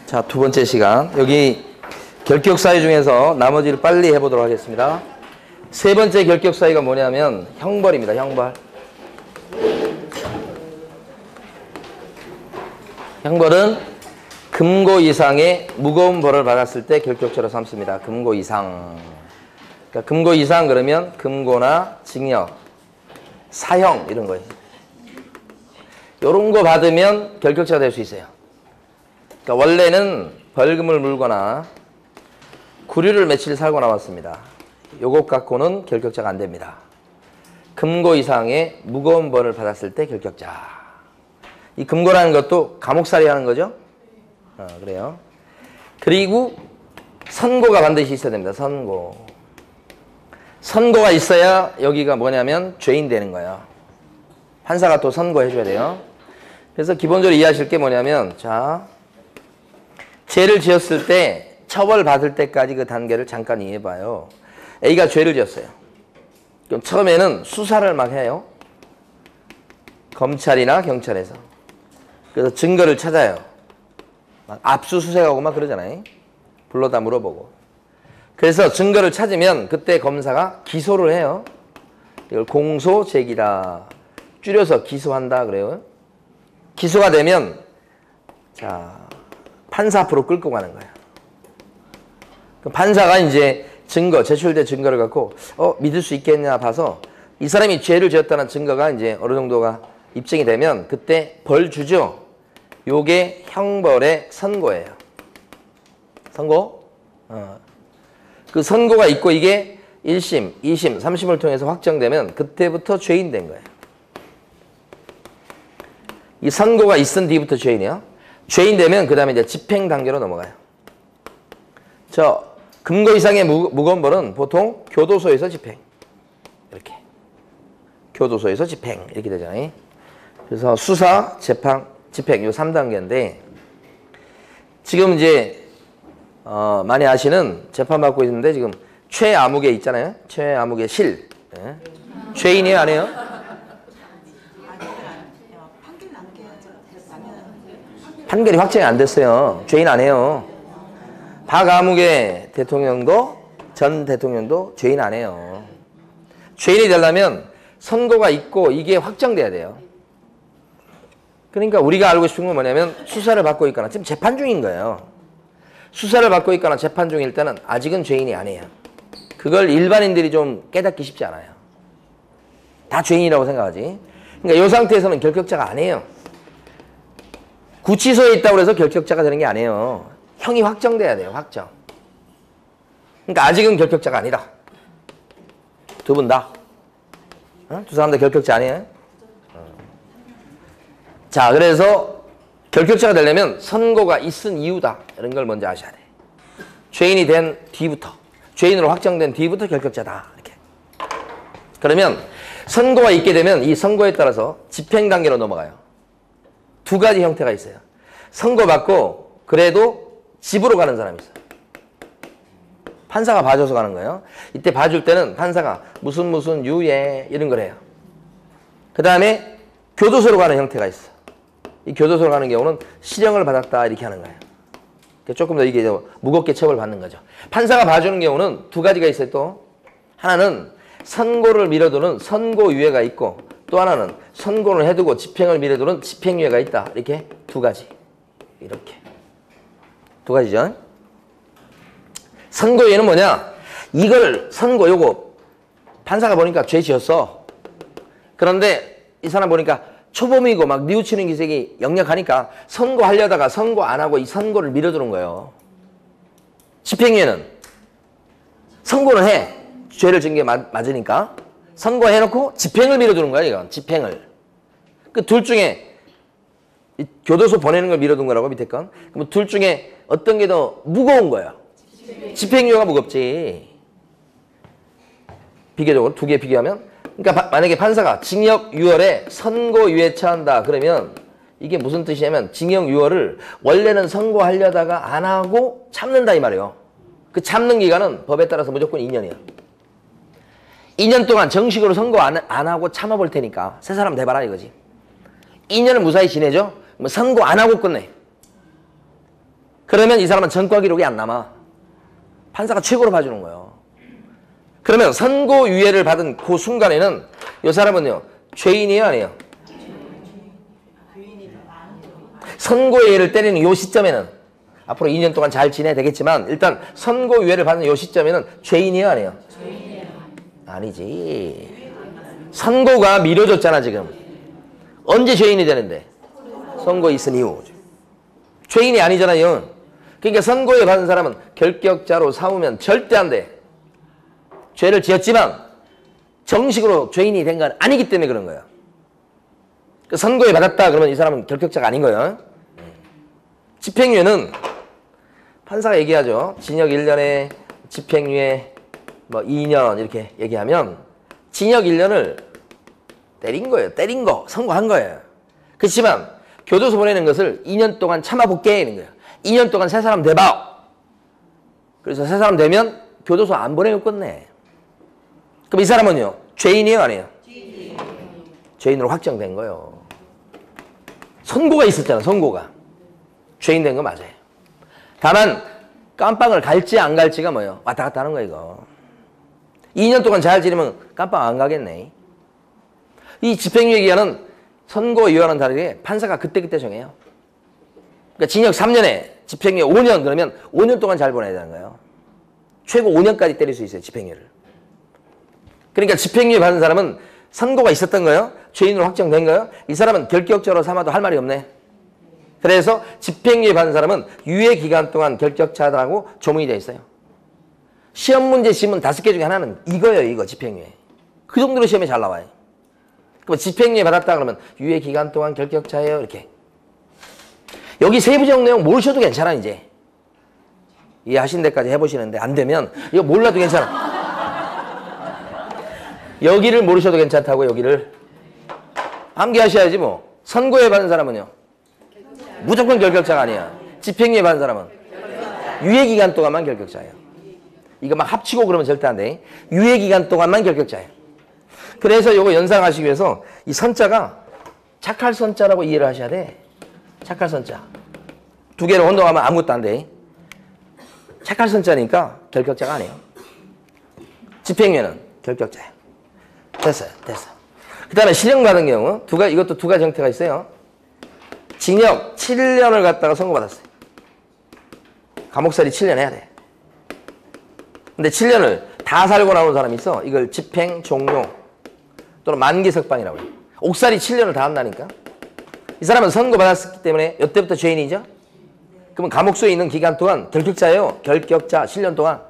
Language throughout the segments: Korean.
자, 두 번째 시간. 여기 결격 사유 중에서 나머지를 빨리 해보도록 하겠습니다. 세 번째 결격 사유가 뭐냐면 형벌입니다. 형벌. 형벌은 금고 이상의 무거운 벌을 받았을 때 결격죄로 삼습니다. 금고 이상. 그러니까 금고 이상 그러면 금고나 징역, 사형 이런 거예요. 이런 거 받으면 결격죄가 될 수 있어요. 그러니까 원래는 벌금을 물거나 구류를 며칠 살고 나왔습니다. 요것 갖고는 결격자가 안 됩니다. 금고 이상의 무거운 벌을 받았을 때 결격자. 이 금고라는 것도 감옥살이 하는 거죠? 그래요. 그리고 선고가 반드시 있어야 됩니다. 선고. 선고가 있어야 여기가 뭐냐면 죄인 되는 거예요. 판사가 또 선고해줘야 돼요. 그래서 기본적으로 이해하실 게 뭐냐면, 자, 죄를 지었을 때 처벌받을 때까지 그 단계를 잠깐 이해해봐요. A가 죄를 지었어요. 그럼 처음에는 수사를 막 해요. 검찰이나 경찰에서. 그래서 증거를 찾아요. 막 압수수색하고 막 그러잖아요. 불러다 물어보고. 그래서 증거를 찾으면 그때 검사가 기소를 해요. 이걸 공소제기다. 줄여서 기소한다 그래요. 기소가 되면 자, 판사 앞으로 끌고 가는 거예요. 그럼 판사가 이제 증거, 제출된 증거를 갖고 믿을 수 있겠냐 봐서 이 사람이 죄를 지었다는 증거가 이제 어느 정도가 입증이 되면 그때 벌 주죠. 요게 형벌의 선고예요. 선고? 그 선고가 있고 이게 1심, 2심, 3심을 통해서 확정되면 그때부터 죄인 된 거예요. 이 선고가 있은 뒤부터 죄인이에요. 죄인 되면 그 다음에 이제 집행 단계로 넘어가요. 금고 이상의 무거운 벌은 보통 교도소에서 집행. 이렇게. 교도소에서 집행. 이렇게 되잖아요. 그래서 수사, 재판, 집행. 요 3단계인데, 지금 이제, 많이 아시는 재판받고 있는데, 지금 최아무개 있잖아요. 최아무개 실. 네. 죄인이에요, 안 해요? 판결이 확정이 안 됐어요. 죄인 안 해요. 박아무개 대통령도 전 대통령도 죄인 안 해요. 죄인이 되려면 선고가 있고 이게 확정돼야 돼요. 그러니까 우리가 알고 싶은 건 뭐냐면 수사를 받고 있거나 지금 재판 중인 거예요. 수사를 받고 있거나 재판 중일 때는 아직은 죄인이 아니에요. 그걸 일반인들이 좀 깨닫기 쉽지 않아요. 다 죄인이라고 생각하지. 그러니까 이 상태에서는 결격자가 아니에요. 구치소에 있다고 해서 결격자가 되는 게 아니에요. 형이 확정돼야 돼요. 확정. 그러니까 아직은 결격자가 아니다. 두 분 다. 두 사람 다 결격자 아니에요? 자, 그래서 결격자가 되려면 선고가 있은 이유다. 이런 걸 먼저 아셔야 돼. 죄인이 된 뒤부터. 죄인으로 확정된 뒤부터 결격자다. 이렇게. 그러면 선고가 있게 되면 이 선고에 따라서 집행 단계로 넘어가요. 두 가지 형태가 있어요. 선고받고 그래도 집으로 가는 사람이 있어요. 판사가 봐줘서 가는 거예요. 이때 봐줄 때는 판사가 무슨 유예 이런 걸 해요. 그 다음에 교도소로 가는 형태가 있어요. 이 교도소로 가는 경우는 실형을 받았다 이렇게 하는 거예요. 조금 더 이게 무겁게 처벌받는 거죠. 판사가 봐주는 경우는 두 가지가 있어요. 또 하나는 선고를 미뤄두는 선고유예가 있고 또 하나는 선고를 해두고 집행을 미뤄두는 집행유예가 있다. 이렇게 두 가지. 이렇게. 두 가지죠. 선고유예는 뭐냐? 이걸 선고 요거 판사가 보니까 죄 지었어. 그런데 이 사람 보니까 초범이고 막 뉘우치는 기색이 역력하니까 선고하려다가 선고 안 하고 이 선고를 미뤄두는 거예요. 집행유예는 선고를 해. 죄를 지은 게 맞으니까. 선고해놓고 집행을 미뤄두는 거야, 이건. 집행을. 그 둘 중에 교도소 보내는 걸 미뤄둔 거라고, 밑에 건. 그럼 둘 중에 어떤 게 더 무거운 거야? 집행유예가 무겁지. 비교적으로 두 개 비교하면. 그러니까 만약에 판사가 징역 6월에 선고유예 처한다 그러면 이게 무슨 뜻이냐면 징역 6월을 원래는 선고하려다가 안 하고 참는다 이 말이에요. 그 참는 기간은 법에 따라서 무조건 2년이야. 2년 동안 정식으로 선고 안 하고 참아볼 테니까 새 사람 돼봐라 이거지. 2년을 무사히 지내죠? 뭐 선고 안 하고 끝내. 그러면 이 사람은 전과 기록이 안 남아. 판사가 최고로 봐주는 거예요. 그러면 선고유예를 받은 그 순간에는 이 사람은요, 죄인이에요, 아니에요? 선고유예를 때리는 이 시점에는 앞으로 2년 동안 잘 지내야 되겠지만 일단 선고유예를 받는 이 시점에는 죄인이에요, 아니에요? 아니지. 선고가 미뤄졌잖아 지금. 언제 죄인이 되는데? 선고 있은 이후. 죄인이 아니잖아요. 그러니까 선고에 받은 사람은 결격자로 삼으면 절대 안 돼. 죄를 지었지만 정식으로 죄인이 된 건 아니기 때문에 그런 거예요. 선고에 받았다 그러면 이 사람은 결격자가 아닌 거예요. 집행유예는 판사가 얘기하죠. 징역 1년에 집행유예 뭐 2년 이렇게 얘기하면 징역 1년을 때린 거예요. 때린 거, 선고한 거예요. 그렇지만 교도소 보내는 것을 2년 동안 참아볼게 이런 거예요. 2년 동안 새 사람 대봐. 그래서 새 사람 되면 교도소 안 보내고 끝내. 그럼 이 사람은요? 죄인이에요, 아니에요? 죄인으로 확정된 거예요. 선고가 있었잖아, 선고가. 죄인 된 거 맞아요. 다만 깜빵을 갈지 안 갈지가 뭐예요? 왔다 갔다 하는 거 이거. 2년 동안 잘 지내면 깜빵 안 가겠네. 이 집행유예 기간은 선고유예와는 다르게 판사가 그때그때 정해요. 그러니까 징역 3년에 집행유예 5년 그러면 5년 동안 잘 보내야 되는 거예요. 최고 5년까지 때릴 수 있어요, 집행유예를. 그러니까 집행유예 받은 사람은 선고가 있었던 거예요. 죄인으로 확정된 거예요. 이 사람은 결격자로 삼아도 할 말이 없네. 그래서 집행유예 받은 사람은 유예 기간 동안 결격자라고 조문이 되어 있어요. 시험 문제 지문 5개 중에 하나는 이거예요, 이거 집행유예. 그 정도로 시험에 잘 나와요. 그럼 집행유예 받았다 그러면 유예 기간 동안 결격자예요, 이렇게. 여기 세부적 내용 모르셔도 괜찮아, 이제. 이해하신 데까지 해보시는데 안 되면 이거 몰라도 괜찮아. 여기를 모르셔도 괜찮다고, 여기를. 암기하셔야지 뭐. 선고에 받은 사람은요? 무조건 결격자가 아니야. 집행유예 받은 사람은? 유예기간 동안만 결격자예요. 이거 막 합치고 그러면 절대 안 돼. 유예기간 동안만 결격자예요. 그래서 이거 연상하시기 위해서 이 선자가 착할 선자라고 이해를 하셔야 돼. 착할 선자. 두 개를 혼동하면 아무것도 안 돼. 착할 선자니까 결격자가 아니에요. 집행유예는 결격자예요. 됐어요. 됐어. 그 다음에 실형받은 경우 이것도 두 가지 형태가 있어요. 징역 7년을 갖다가 선고받았어요. 감옥살이 7년 해야 돼. 근데 7년을 다 살고 나온 사람이 있어. 이걸 집행 종료 또는 만기 석방이라고 해요. 옥살이 7년을 다 한다니까. 이 사람은 선고받았기 때문에 이때부터 죄인이죠. 그러면 감옥소에 있는 기간 동안 결격자예요. 결격자 7년 동안.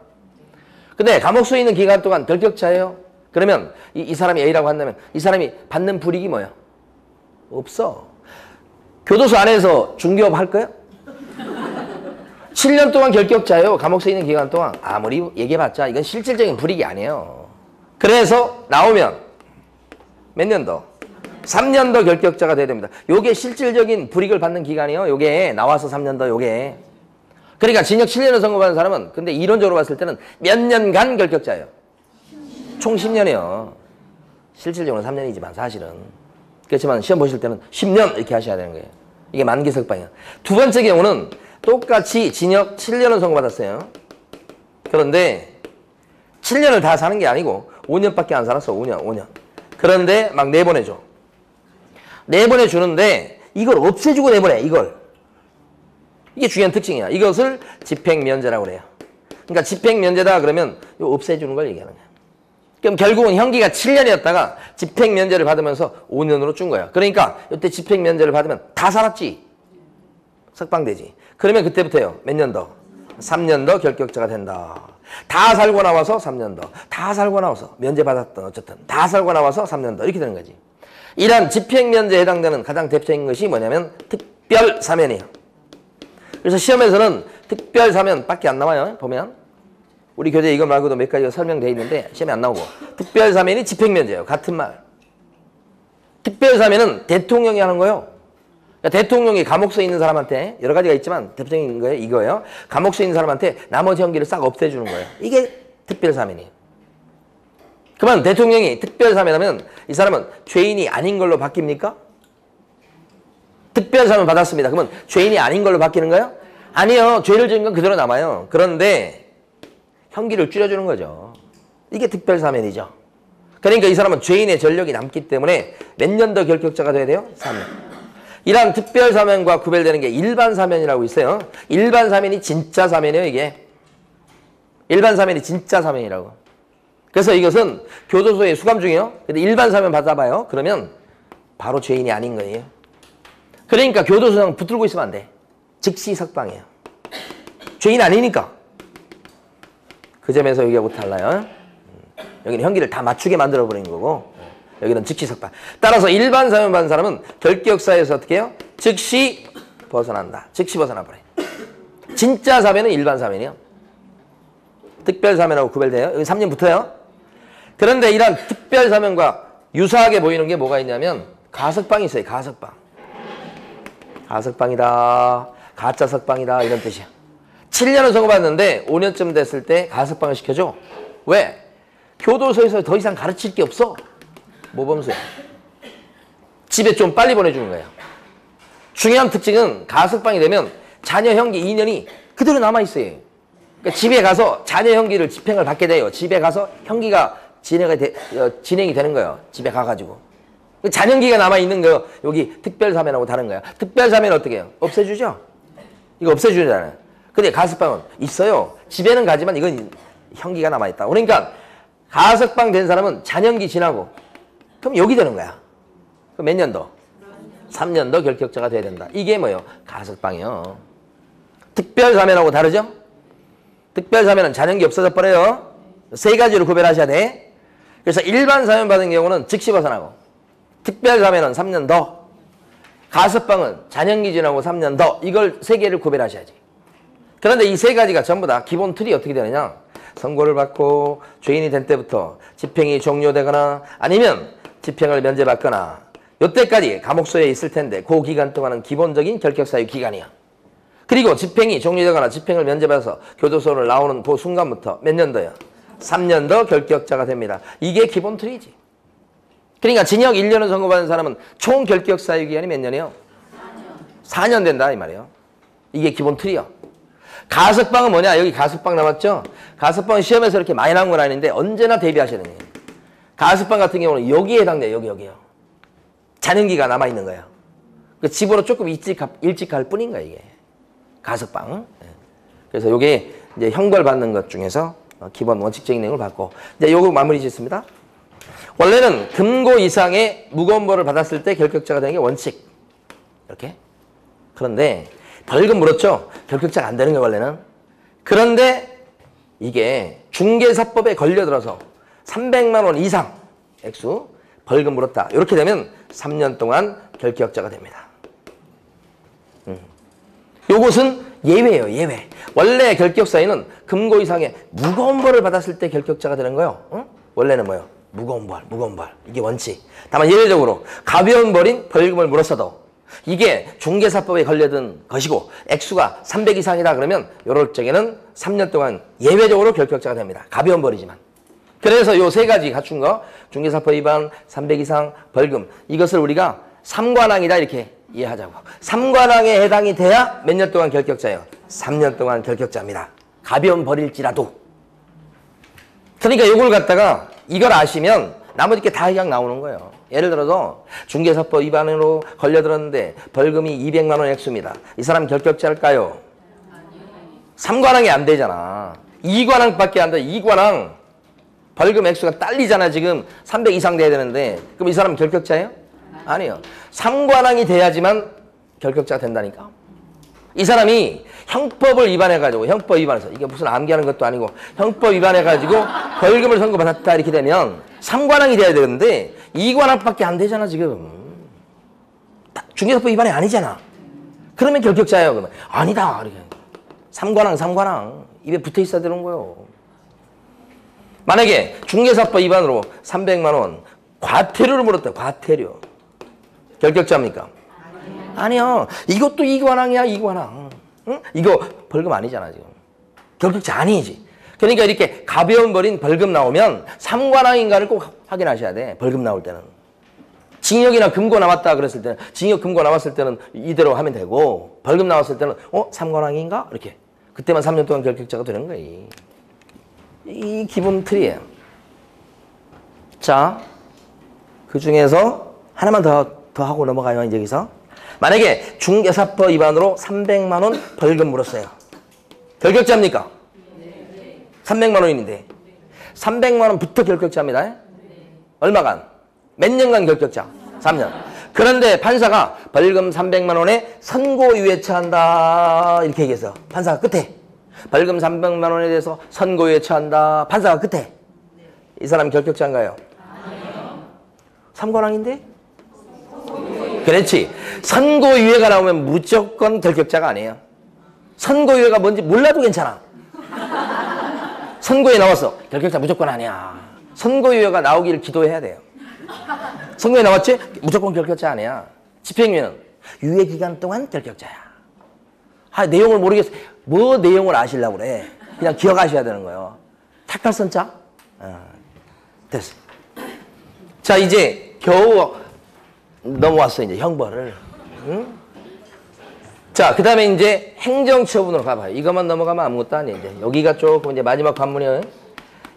근데 감옥소에 있는 기간 동안 결격자예요. 그러면 이 사람이 A라고 한다면 이 사람이 받는 불이익이 뭐예요? 없어. 교도소 안에서 중개업 할 거야? 7년 동안 결격자예요. 감옥소에 있는 기간 동안. 아무리 얘기해봤자 이건 실질적인 불이익이 아니에요. 그래서 나오면 몇 년 더? 3년 더 결격자가 돼야 됩니다. 요게 실질적인 불이익을 받는 기간이요. 요게 나와서 3년 더 요게. 그러니까 징역 7년을 선고받은 사람은 근데 이론적으로 봤을 때는 몇 년간 결격자예요. 총 10년이요. 실질적으로는 3년이지만 사실은. 그렇지만 시험 보실 때는 10년 이렇게 하셔야 되는 거예요. 이게 만기 석방이에요. 두 번째 경우는 똑같이 징역 7년을 선고받았어요. 그런데 7년을 다 사는 게 아니고 5년밖에 안 살았어. 5년. 그런데 막 내보내줘. 내보내주는데 이걸 없애주고 내보내. 이걸. 이게 중요한 특징이야. 이것을 집행면제라고 그래요. 그러니까 집행면제다 그러면 이거 없애주는 걸 얘기하는 거야. 그럼 결국은 형기가 7년이었다가 집행면제를 받으면서 5년으로 준 거야. 그러니까 이때 집행면제를 받으면 다 살았지. 석방되지. 그러면 그때부터요. 몇 년 더? 3년 더 결격자가 된다. 다 살고 나와서 3년 더. 다 살고 나와서 면제받았던 어쨌든 다 살고 나와서 3년 더. 이렇게 되는 거지. 이런 집행면제에 해당되는 가장 대표적인 것이 뭐냐면 특별사면이에요. 그래서 시험에서는 특별사면밖에 안 나와요. 보면. 우리 교재 이거 말고도 몇 가지가 설명되어 있는데 시험에 안 나오고. 특별사면이 집행면제예요. 같은 말. 특별사면은 대통령이 하는 거예요. 그러니까 대통령이 감옥소에 있는 사람한테 여러 가지가 있지만 대표적인 거예요. 이거예요. 감옥소에 있는 사람한테 나머지 형기를 싹 없애주는 거예요. 이게 특별사면이에요. 그러면 대통령이 특별사면하면 이 사람은 죄인이 아닌 걸로 바뀝니까? 특별사면 받았습니다. 그러면 죄인이 아닌 걸로 바뀌는 거예요? 아니요. 죄를 지은 건 그대로 남아요. 그런데 형기를 줄여주는 거죠. 이게 특별사면이죠. 그러니까 이 사람은 죄인의 전력이 남기 때문에 몇 년 더 결격자가 돼야 돼요? 3년. 이러한 특별사면과 구별되는 게 일반사면이라고 있어요. 일반사면이 진짜 사면이에요, 이게. 일반사면이 진짜 사면이라고. 그래서 이것은 교도소에 수감 중이에요. 근데 일반사면 받아봐요. 그러면 바로 죄인이 아닌 거예요. 그러니까 교도소장 붙들고 있으면 안 돼. 즉시 석방이에요. 죄인 아니니까. 그 점에서 여기하고 달라요. 여기는 형기를 다 맞추게 만들어버리는 거고 여기는 즉시 석방. 따라서 일반 사면 받은 사람은 결격사에서 어떻게 해요? 즉시 벗어난다. 즉시 벗어나버려요. 진짜 사면은 일반 사면이요. 특별 사면하고 구별돼요. 여기 3년 붙어요. 그런데 이런 특별 사면과 유사하게 보이는 게 뭐가 있냐면 가석방이 있어요. 가석방. 가석방이다. 가짜 석방이다. 이런 뜻이야. 7년을 선고받는데 5년쯤 됐을 때 가석방을 시켜줘. 왜? 교도소에서 더 이상 가르칠 게 없어. 모범수야. 집에 좀 빨리 보내주는 거예요. 중요한 특징은 가석방이 되면 자녀 형기 2년이 그대로 남아있어요. 그러니까 집에 가서 자녀 형기를 집행을 받게 돼요. 집에 가서 형기가 진행이 되는 거예요. 집에 가가지고. 잔형기가 남아있는 거예요. 여기 특별사면하고 다른 거야. 특별사면은 어떻게 해요? 없애주죠? 이거 없애주잖아요. 근데 가석방은 있어요. 집에는 가지만 이건 형기가 남아있다. 그러니까 가석방 된 사람은 잔형기 지나고 그럼 여기 되는 거야. 그럼 몇 년 더? 3년 더 결격자가 돼야 된다. 이게 뭐예요? 가석방이요. 특별사면하고 다르죠? 특별사면은 잔형기 없어져 버려요. 세 가지로 구별하셔야 돼. 그래서 일반 사면 받은 경우는 즉시 벗어나고 특별사면은 3년 더, 가석방은 잔형기 지나고 3년 더. 이걸 세 개를 구별하셔야지. 그런데 이 세 가지가 전부 다 기본 틀이 어떻게 되느냐? 선고를 받고 죄인이 된 때부터 집행이 종료되거나 아니면 집행을 면제받거나 이때까지 감옥소에 있을 텐데 그 기간 동안은 기본적인 결격사유 기간이야. 그리고 집행이 종료되거나 집행을 면제받아서 교도소를 나오는 그 순간부터 몇 년 더요? 3년 더 결격자가 됩니다. 이게 기본 틀이지. 그러니까 징역 1년을 선고받은 사람은 총 결격사유 기간이 몇 년이에요? 4년 된다 이 말이에요. 이게 기본 틀이요. 가석방은 뭐냐? 여기 가석방 남았죠? 가석방은 시험에서 이렇게 많이 나온 건 아닌데 언제나 대비하셔야 되는 거예요. 가석방 같은 경우는 여기에 해당돼요. 여기요. 잔형기가 남아있는 거예요. 그 집으로 조금 일찍 갈 뿐인 거예요. 이게. 가석방. 그래서 이게 이제 형벌 받는 것 중에서 기본 원칙적인 내용을 받고 이제 요거 마무리 짓습니다. 원래는 금고 이상의 무거운 벌을 받았을 때 결격자가 되는 게 원칙. 이렇게. 그런데 벌금 물었죠? 결격자가 안 되는 거예요, 원래는. 그런데 이게 중개사법에 걸려들어서 300만 원 이상 액수 벌금 물었다. 이렇게 되면 3년 동안 결격자가 됩니다. 요것은 예외예요, 예외. 원래 결격사유는 금고 이상의 무거운 벌을 받았을 때 결격자가 되는 거예요. 응? 원래는 뭐예요? 무거운 벌, 무거운 벌. 이게 원칙. 다만 예외적으로 가벼운 벌인 벌금을 물었어도 이게 중개사법에 걸려든 것이고 액수가 300 이상이다 그러면 요럴 적에는 3년 동안 예외적으로 결격자가 됩니다. 가벼운 벌이지만. 그래서 요 세 가지 갖춘 거 중개사법 위반, 300 이상, 벌금 이것을 우리가 삼관왕이다 이렇게 이해하자고. 삼관왕에 해당이 돼야 몇 년 동안 결격자예요? 3년 동안 결격자입니다. 가벼운 벌일지라도. 그러니까 이걸 갖다가 이걸 아시면 나머지 게 다 그냥 나오는 거예요. 예를 들어서 중개사법 위반으로 걸려들었는데 벌금이 200만 원 액수입니다. 이 사람 결격자일까요? 삼관왕이 안 되잖아. 2관왕밖에 안 돼. 2관왕 벌금 액수가 딸리잖아. 지금 300 이상 돼야 되는데 그럼 이 사람 결격자예요? 아니요. 3관왕이 돼야지만 결격자가 된다니까. 이 사람이 형법을 위반해가지고 형법 위반해서 이게 무슨 암기하는 것도 아니고 형법 위반해가지고 벌금을 선고받았다 이렇게 되면 3관왕이 돼야 되는데 2관왕밖에 안 되잖아 지금. 중개사법 위반이 아니잖아. 그러면 결격자예요. 그러면 아니다. 이렇게. 3관왕 입에 붙어 있어야 되는 거예요. 만약에 중개사법 위반으로 300만 원 과태료를 물었다. 과태료. 결격자입니까? 아니요. 이것도 2관왕이야. 2관왕. 응? 이거 벌금 아니잖아 지금. 결격자 아니지. 그러니까 이렇게 가벼운 벌인 벌금 나오면 3관왕인가를 꼭 확인하셔야 돼. 벌금 나올 때는. 징역이나 금고 나왔다 그랬을 때는 징역 금고 나왔을 때는 이대로 하면 되고 벌금 나왔을 때는 삼관왕인가? 이렇게 그때만 3년 동안 결격자가 되는 거예요. 이 기본 틀이에요. 자, 그 중에서 하나만 더 하고 넘어가요. 이제 여기서 만약에 중개사법 위반으로 300만 원 벌금 물었어요. 결격자입니까? 300만 원인데 300만 원부터 결격자입니다. 얼마간? 몇 년간 결격자? 3년. 그런데 판사가 벌금 300만 원에 선고유예 처한다 이렇게 얘기했어. 판사가 끝에 벌금 300만 원에 대해서 선고유예 처한다. 판사가 끝에 이 사람 결격자인가요? 삼관왕인데? 그렇지. 선고유예가 나오면 무조건 결격자가 아니에요. 선고유예가 뭔지 몰라도 괜찮아. 선고유예 나왔어. 결격자 무조건 아니야. 선고유예가 나오기를 기도해야 돼요. 선고유예 나왔지? 무조건 결격자 아니야. 집행유예는 유예기간 동안 결격자야. 내용을 모르겠어. 뭐 내용을 아시려고 그래. 그냥 기억하셔야 되는 거예요. 탁달선자? 됐어. 자, 이제 겨우 넘어왔어. 이제 형벌을. 응? 자, 그 다음에 이제 행정처분으로 가봐요. 이것만 넘어가면 아무것도 아니에요. 이제 여기가 조금 이제 마지막 관문이에요.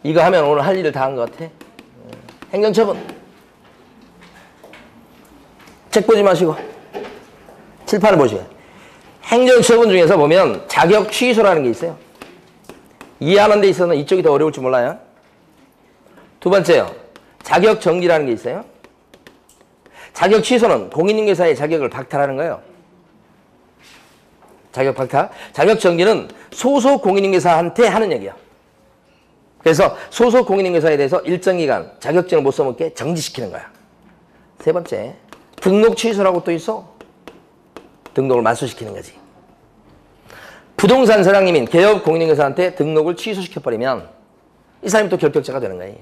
이거 하면 오늘 할 일을 다 한 것 같아. 행정처분. 책 보지 마시고 칠판을 보시고. 행정처분 중에서 보면 자격 취소라는 게 있어요. 이해하는 데 있어서는 이쪽이 더 어려울지 몰라요. 두 번째요. 자격 정지라는 게 있어요. 자격 취소는 공인중개사의 자격을 박탈하는 거예요. 자격 박탈. 자격 정지는 소속 공인중개사한테 하는 얘기야. 그래서 소속 공인중개사에 대해서 일정 기간 자격증을 못 써먹게 정지시키는 거야. 세 번째, 등록 취소라고 또 있어. 등록을 말소시키는 거지. 부동산 사장님인 개업 공인중개사한테 등록을 취소시켜버리면 이 사람이 또 결격자가 되는 거예요.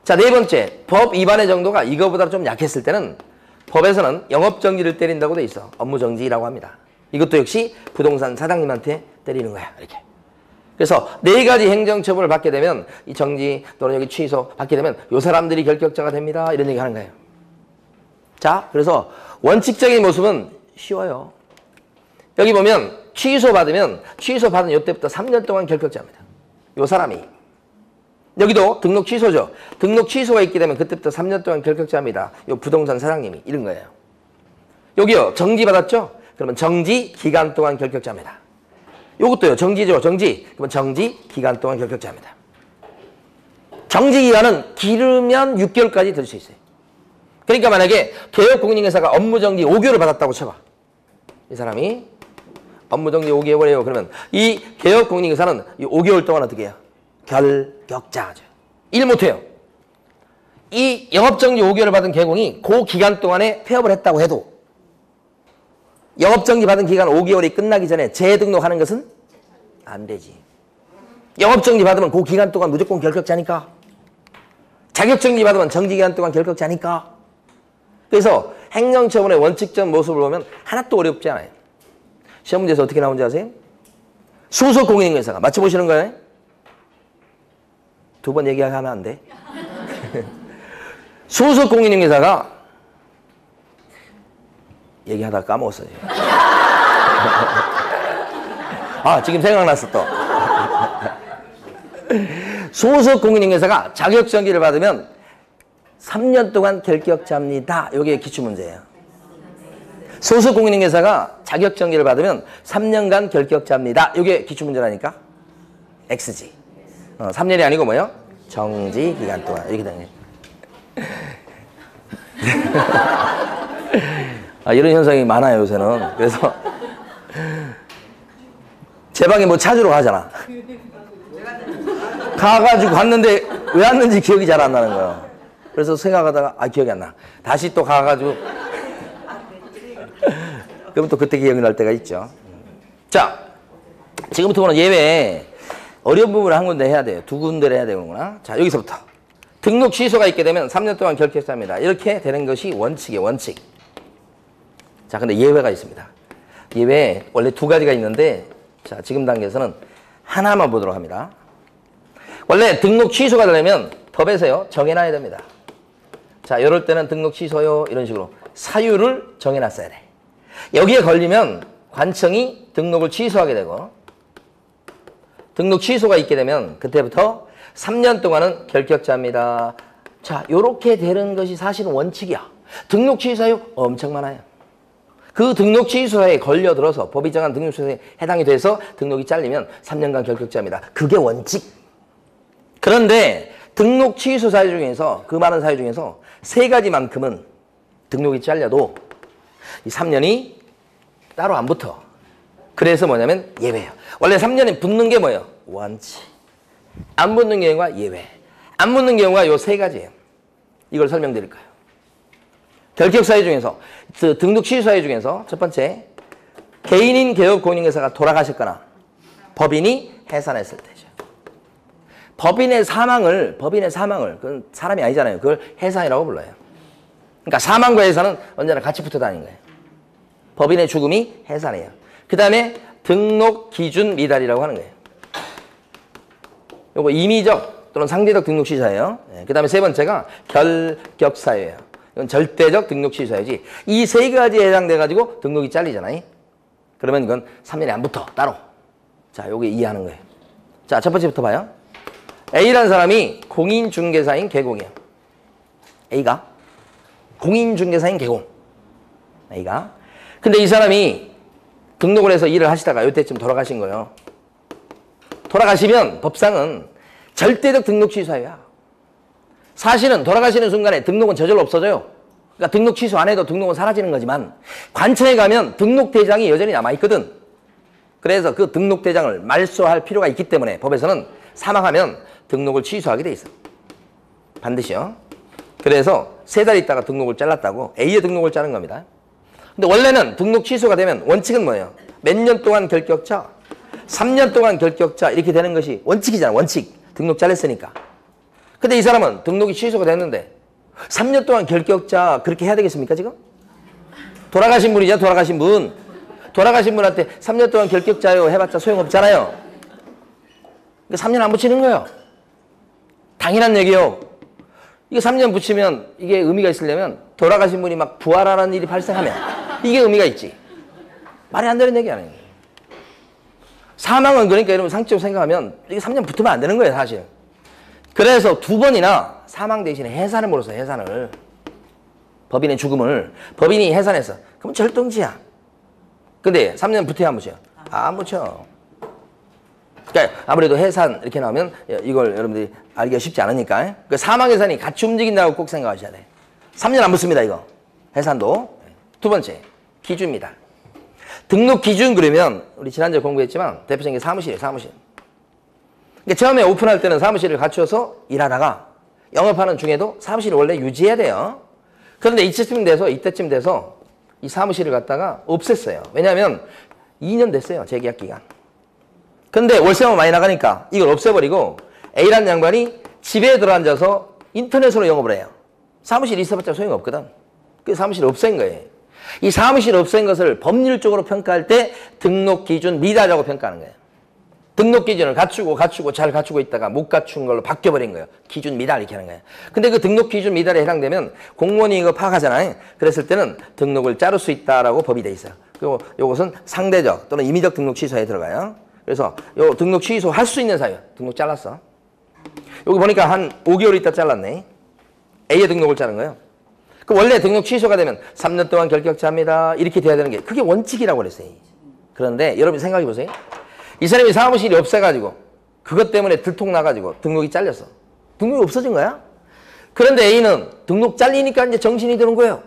자, 네 번째, 법 위반의 정도가 이거보다 좀 약했을 때는 법에서는 영업정지를 때린다고 돼 있어. 업무정지라고 합니다. 이것도 역시 부동산 사장님한테 때리는 거야. 이렇게. 그래서 네 가지 행정처분을 받게 되면 이 정지 또는 여기 취소 받게 되면 이 사람들이 결격자가 됩니다. 이런 얘기 하는 거예요. 자, 그래서 원칙적인 모습은 쉬워요. 여기 보면 취소받으면 취소받은 이때부터 3년 동안 결격자입니다. 이 사람이. 여기도 등록 취소죠. 등록 취소가 있게 되면 그때부터 3년 동안 결격자입니다. 이 부동산 사장님이 이런 거예요. 여기요. 정지받았죠? 그러면 정지 기간 동안 결격자입니다. 요것도요. 정지죠. 정지. 그러면 정지 기간 동안 결격자입니다. 정지 기간은 길으면 6개월까지 될 수 있어요. 그러니까 만약에 개업공인중개사가 업무정지 5개월을 받았다고 쳐봐. 이 사람이 업무정지 5개월이에요. 그러면 이 개업공인중개사는 이 5개월 동안 어떻게 해요? 결격자죠. 일 못해요. 이 영업정지 5개월을 받은 개공이 그 기간 동안에 폐업을 했다고 해도 영업정지 받은 기간 5개월이 끝나기 전에 재등록하는 것은 안 되지. 영업정지 받으면 그 기간 동안 무조건 결격자니까. 자격정지 받으면 정지기간 동안 결격자니까. 그래서 행정처분의 원칙적 모습을 보면 하나도 어렵지 않아요. 시험 문제에서 어떻게 나오는지 아세요? 소속 공인중개사가 맞춰보시는 거예요. 두 번 얘기하면 안 돼. 소속 공인중개사가 얘기하다가 까먹었어요. 지금 생각났어 또. 소속 공인중개사가 자격정지를 받으면 3년 동안 결격자입니다. 이게 기출문제예요. 소속 공인중개사가 자격정지를 받으면 3년간 결격자입니다. 이게 기출문제라니까. X지. 3년이 아니고 뭐요? 정지 기간 동안. 이렇게 되는 이런 현상이 많아요, 요새는. 그래서 제 방에 뭐 찾으러 가잖아. 가가지고 갔는데 왜 왔는지 기억이 잘 안 나는 거예요. 그래서 생각하다가 기억이 안 나. 다시 또 가가지고 그럼 또 그때 기억이 날 때가 있죠. 자, 지금부터는 예외 어려운 부분을 한 군데 해야 돼요. 두 군데를 해야 되는구나. 자, 여기서부터 등록 취소가 있게 되면 3년 동안 결격자입니다. 이렇게 되는 것이 원칙이에요. 원칙. 자, 근데 예외가 있습니다. 예외 원래 두 가지가 있는데 자, 지금 단계에서는 하나만 보도록 합니다. 원래 등록 취소가 되려면 법에서요 정해놔야 됩니다. 자, 이럴 때는 등록 취소요. 이런 식으로 사유를 정해놨어야 돼. 여기에 걸리면 관청이 등록을 취소하게 되고 등록 취소가 있게 되면 그때부터 3년 동안은 결격자입니다. 자, 요렇게 되는 것이 사실은 원칙이야. 등록 취소요 엄청 많아요. 그 등록 취소에 걸려들어서 법이 정한 등록 취소에 해당이 돼서 등록이 잘리면 3년간 결격자입니다. 그게 원칙. 그런데 등록 취소 사유 중에서 그 많은 사유 중에서 3가지만큼은 등록이 잘려도 이 3년이 따로 안 붙어. 그래서 뭐냐면 예외예요. 원래 3년이 붙는 게 뭐예요? 원칙. 안 붙는 경우가 예외. 안 붙는 경우가 요 3가지예요. 이걸 설명드릴 거예요. 결격 사유 중에서 등록 취소 사유 중에서 첫 번째 개인인 개업 공인중개사가 돌아가셨거나 법인이 해산했을 때죠. 법인의 사망을 그건 사람이 아니잖아요. 그걸 해산이라고 불러요. 그러니까 사망과 해산은 언제나 같이 붙어 다니는 거예요. 법인의 죽음이 해산이에요. 그 다음에 등록 기준 미달이라고 하는 거예요. 요거 임의적 또는 상대적 등록 취소예요. 그 다음에 세 번째가 결격 사유예요. 이건 절대적 등록 취소야지. 이 3가지에 해당돼가지고 등록이 잘리잖아요. 그러면 이건 3년이 안 붙어 따로. 자, 요게 이해하는 거예요. 자, 첫 번째부터 봐요. A라는 사람이 공인중개사인 개공이에요. A가 공인중개사인 개공. A가. 근데 이 사람이 등록을 해서 일을 하시다가 이때쯤 돌아가신 거예요. 돌아가시면 법상은 절대적 등록 취소야. 사실은 돌아가시는 순간에 등록은 저절로 없어져요. 그러니까 등록 취소 안 해도 등록은 사라지는 거지만 관청에 가면 등록 대장이 여전히 남아있거든. 그래서 그 등록 대장을 말소할 필요가 있기 때문에 법에서는 사망하면 등록을 취소하게 돼 있어. 반드시요. 그래서 3달 있다가 등록을 잘랐다고 A의 등록을 자른 겁니다. 근데 원래는 등록 취소가 되면 원칙은 뭐예요? 몇 년 동안 결격자, 3년 동안 결격자 이렇게 되는 것이 원칙이잖아. 원칙. 등록 잘렸으니까. 근데 이 사람은 등록이 취소가 됐는데 3년 동안 결격자 그렇게 해야 되겠습니까 지금? 돌아가신 분이죠. 돌아가신 분. 돌아가신 분한테 3년 동안 결격자요 해봤자 소용없잖아요. 3년 안 붙이는 거예요. 당연한 얘기요. 이게 3년 붙이면 이게 의미가 있으려면 돌아가신 분이 막 부활하는 일이 발생하면 이게 의미가 있지. 말이 안 되는 얘기 아니에요. 사망은 그러니까 여러분 상식적으로 생각하면 이게 3년 붙으면 안 되는 거예요 사실. 그래서 2번이나 사망 대신에 해산을 물어서 해산을 법인의 죽음을 법인이 해산했어. 그럼 절동지야. 근데 3년 붙여야 안 붙여요? 안 붙여. 그러니까 아무래도 해산 이렇게 나오면 이걸 여러분들이 알기가 쉽지 않으니까 그 사망 해산이 같이 움직인다고 꼭 생각하셔야 돼. 3년 안 붙습니다 이거. 해산도. 2번째 기준입니다. 등록 기준 그러면 우리 지난주에 공부했지만 대표적인 게 사무실이에요. 사무실. 그러니까 처음에 오픈할 때는 사무실을 갖춰서 일하다가 영업하는 중에도 사무실을 원래 유지해야 돼요. 그런데 이때쯤 돼서 이 사무실을 갖다가 없앴어요. 왜냐하면 2년 됐어요. 재계약 기간. 근데 월세만 많이 나가니까 이걸 없애버리고 A라는 양반이 집에 들어앉아서 인터넷으로 영업을 해요. 사무실이 있어봤자 소용없거든. 그 사무실을 없앤 거예요. 이 사무실을 없앤 것을 법률적으로 평가할 때 등록 기준 미달이라고 평가하는 거예요. 등록 기준을 갖추고 잘 갖추고 있다가 못 갖춘 걸로 바뀌어버린 거예요. 기준 미달 이렇게 하는 거예요. 근데 그 등록 기준 미달에 해당되면 공무원이 이거 파악하잖아요. 그랬을 때는 등록을 자를 수 있다라고 법이 돼 있어요. 그리고 이것은 상대적 또는 임의적 등록 취소에 들어가요. 그래서 요 등록 취소할 수 있는 사유. 등록 잘랐어. 여기 보니까 한 5개월 있다 잘랐네. A의 등록을 자른 거예요. 그 원래 등록 취소가 되면 3년 동안 결격자입니다. 이렇게 돼야 되는 게 그게 원칙이라고 그랬어요. 그런데 여러분 생각해 보세요. 이 사람이 사무실이 없어가지고 그것 때문에 들통나가지고 등록이 잘렸어. 등록이 없어진 거야. 그런데 A는 등록 잘리니까 이제 정신이 드는 거예요.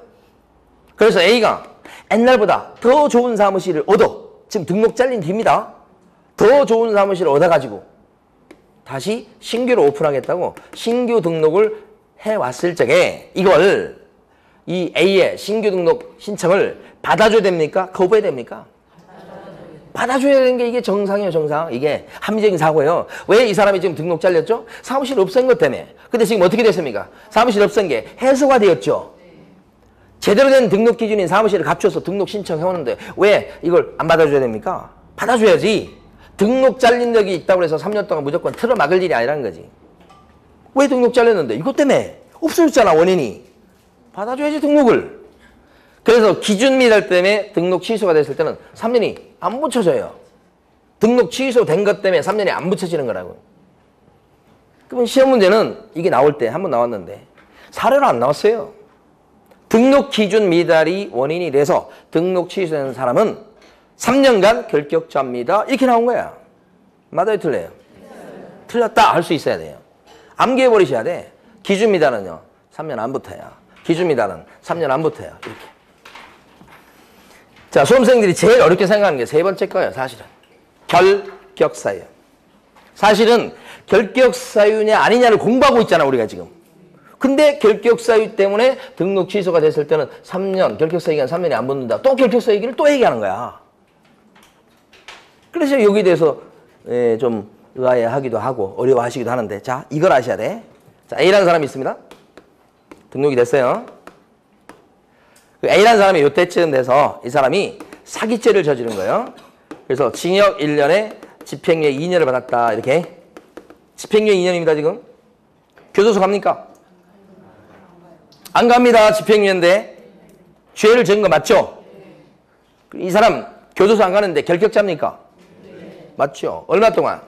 그래서 A가 옛날보다 더 좋은 사무실을 얻어. 지금 등록 잘린 뒤입니다. 더 좋은 사무실을 얻어가지고 다시 신규로 오픈하겠다고 신규 등록을 해왔을 적에 이걸 이 A의 신규 등록 신청을 받아줘야 됩니까? 거부해야 됩니까? 받아줘야 되는 게 이게 정상이에요, 정상. 이게 합리적인 사고예요. 왜 이 사람이 지금 등록 잘렸죠? 사무실 없앤 것 때문에. 근데 지금 어떻게 됐습니까? 사무실 없앤 게 해소가 되었죠. 제대로 된 등록 기준인 사무실을 갖춰서 등록 신청해오는데 왜 이걸 안 받아줘야 됩니까? 받아줘야지. 등록 잘린 적이 있다고 해서 3년 동안 무조건 틀어막을 일이 아니라는 거지. 왜 등록 잘렸는데? 이것 때문에 없어졌잖아, 원인이. 받아줘야지 등록을. 그래서 기준 미달 때문에 등록 취소가 됐을 때는 3년이 안 붙여져요. 등록 취소된 것 때문에 3년이 안 붙여지는 거라고요. 그러면 시험 문제는 이게 나올 때 한 번 나왔는데 사례로 안 나왔어요. 등록 기준 미달이 원인이 돼서 등록 취소된 사람은 3년간 결격자입니다. 이렇게 나온 거야. 맞아요, 틀려요? 틀렸다 할 수 있어야 돼요. 암기해버리셔야 돼. 기준 미달은요 3년 안 붙어요. 기준 미달은 3년 안 붙어요. 이렇게. 자, 수험생들이 제일 어렵게 생각하는 게 세 번째 거예요. 사실은 결격사유. 사실은 결격사유냐 아니냐를 공부하고 있잖아 우리가 지금. 근데 결격사유 때문에 등록 취소가 됐을 때는 3년, 결격사유 기간 3년이 안 붙는다. 또 결격사유 얘기를 또 얘기하는 거야. 그래서 여기에 대해서 좀 의아해하기도 하고 어려워하시기도 하는데, 자, 이걸 아셔야 돼. 자, A라는 사람이 있습니다. 등록이 됐어요. A라는 사람이 요때쯤 돼서 이 사람이 사기죄를 저지른 거예요. 그래서 징역 1년에 집행유예 2년을 받았다. 이렇게. 집행유예 2년입니다, 지금. 교도소 갑니까? 안 갑니다. 집행유예인데. 죄를 지은 거 맞죠? 이 사람 교도소 안 가는데 결격자입니까? 맞죠? 얼마 동안?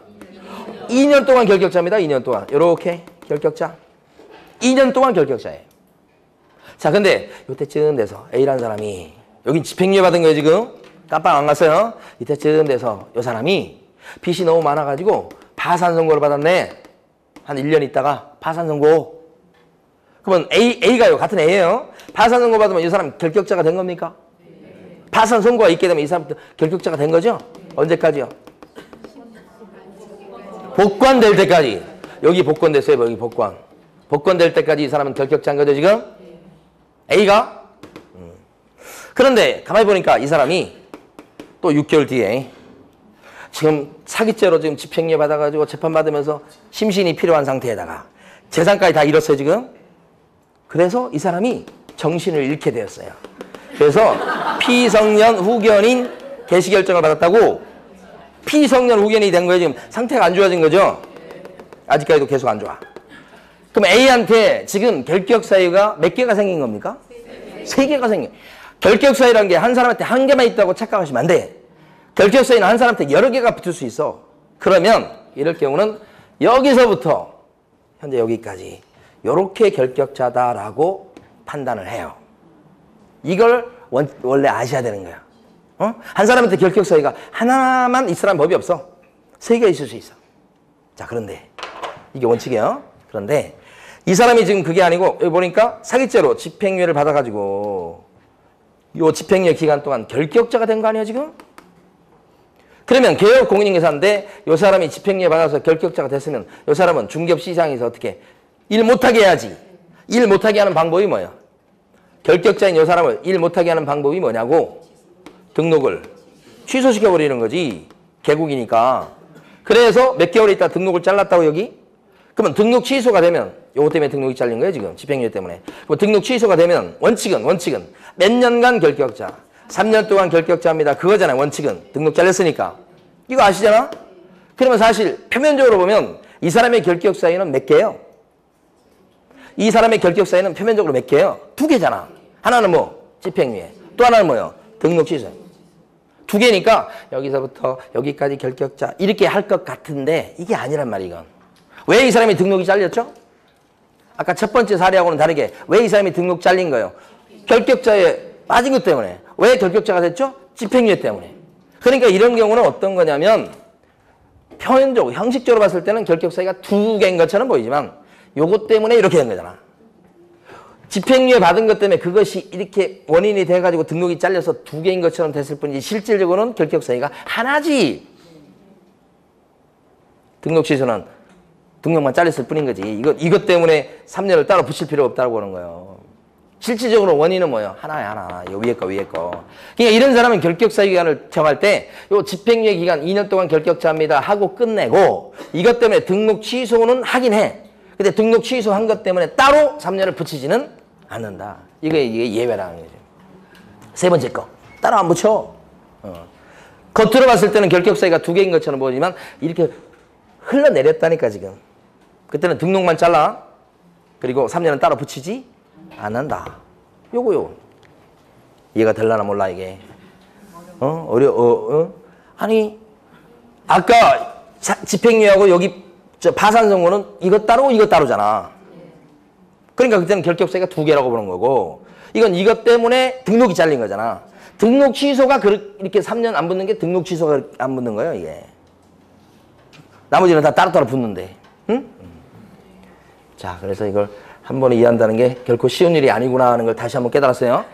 2년 동안 결격자입니다. 2년 동안. 요렇게 결격자. 2년 동안 결격자예요. 자, 근데 요때쯤 돼서 A라는 사람이, 여긴 집행유예 받은 거예요, 지금. 깜빡 안 갔어요. 이때쯤 돼서 요 사람이 빚이 너무 많아가지고 파산 선고를 받았네. 한 1년 있다가 파산 선고. 그러면 A가요. 같은 A예요. 파산 선고 받으면 이 사람 결격자가 된 겁니까? 파산 선고가 있게 되면 이 사람도 결격자가 된 거죠? 언제까지요? 복권될 때까지. 여기 복권됐어요. 여기 복권. 복권될 때까지 이 사람은 결격자인 거죠, 지금? A가? 그런데 가만히 보니까 이 사람이 또 6개월 뒤에 지금 사기죄로 지금 집행유예 받아가지고 재판받으면서 심신이 필요한 상태에다가 재산까지 다 잃었어요, 지금. 그래서 이 사람이 정신을 잃게 되었어요. 그래서 피성년 후견인 개시 결정을 받았다고. 피성년 후견이 된 거예요, 지금. 상태가 안 좋아진 거죠? 아직까지도 계속 안 좋아. 그럼 A한테 지금 결격사유가 몇 개가 생긴 겁니까? 3개가 생긴. 결격사유라는 게 한 사람한테 한 개만 있다고 착각하시면 안 돼. 결격사유는 한 사람한테 여러 개가 붙을 수 있어. 그러면 이럴 경우는 여기서부터 현재 여기까지 이렇게 결격자다라고 판단을 해요. 이걸 원래 아셔야 되는 거야. 한 사람한테 결격사유가 하나만 있으라는 법이 없어. 3개 있을 수 있어. 자, 그런데 이게 원칙이에요. 그런데 이 사람이 지금 그게 아니고 여기 보니까 사기죄로 집행유예를 받아가지고 요 집행유예 기간 동안 결격자가 된 거 아니에요, 지금? 그러면 개업 공인인계사인데 요 사람이 집행유예 받아서 결격자가 됐으면 요 사람은 중개업 시장에서 어떻게 일 못하게 해야지. 일 못하게 하는 방법이 뭐예요? 결격자인 요 사람을 일 못하게 하는 방법이 뭐냐고? 등록을 취소시켜버리는 거지. 개국이니까. 그래서 몇 개월 있다 등록을 잘랐다고 여기? 그러면 등록 취소가 되면 요거 때문에 등록이 잘린 거예요, 지금. 집행유예 때문에. 뭐 등록 취소가 되면 원칙은 몇 년간 결격자. 3년 동안 결격자입니다. 그거잖아요, 원칙은. 등록 잘렸으니까. 이거 아시잖아? 그러면 사실 표면적으로 보면 이 사람의 결격 사유는 몇 개예요? 이 사람의 결격 사유는 표면적으로 몇 개예요? 2개잖아. 하나는 뭐? 집행유예. 또 하나는 뭐예요? 등록 취소. 2개니까 여기서부터 여기까지 결격자 이렇게 할 것 같은데 이게 아니란 말이야, 이건. 왜 이 사람이 등록이 잘렸죠? 아까 첫 번째 사례하고는 다르게 왜 이 사람이 등록 잘린 거예요? 결격자에 빠진 것 때문에. 왜 결격자가 됐죠? 집행유예 때문에. 그러니까 이런 경우는 어떤 거냐면 표현적으로, 형식적으로 봤을 때는 결격 사유가 2개인 것처럼 보이지만 요것 때문에 이렇게 된 거잖아. 집행유예 받은 것 때문에 그것이 이렇게 원인이 돼가지고 등록이 잘려서 2개인 것처럼 됐을 뿐이지 실질적으로는 결격 사유가 하나지. 등록 취소는 등록만 잘렸을 뿐인 거지. 이것 때문에 3년을 따로 붙일 필요 없다고 하는 거예요. 실질적으로 원인은 뭐예요? 하나야, 하나. 요 위에 거, 위에 거. 그러니까 이런 사람은 결격사유 기간을 정할 때 요 집행유예 기간 2년 동안 결격자입니다 하고 끝내고 이것 때문에 등록 취소는 하긴 해. 근데 등록 취소한 것 때문에 따로 3년을 붙이지는 않는다. 이게 예외라는 거죠. 세 번째 거. 따로 안 붙여. 겉으로 봤을 때는 결격사유가 2개인 것처럼 보이지만 이렇게 흘러내렸다니까, 지금. 그때는 등록만 잘라. 그리고 3년은 따로 붙이지 않는다. 요거요. 이해가 될라나 몰라 이게. 아니 아까 집행유예하고 여기 저 파산선고는 이거 따로 이거 따로잖아. 그러니까 그때는 결격사유가 두 개라고 보는 거고 이건 이것 때문에 등록이 잘린 거잖아. 등록 취소가 이렇게 3년 안 붙는 게 등록 취소가 안 붙는 거예요 이게. 나머지는 다 따로따로 붙는데. 응? 자, 그래서 이걸 한 번에 이해한다는 게 결코 쉬운 일이 아니구나 하는 걸 다시 한번 깨달았어요.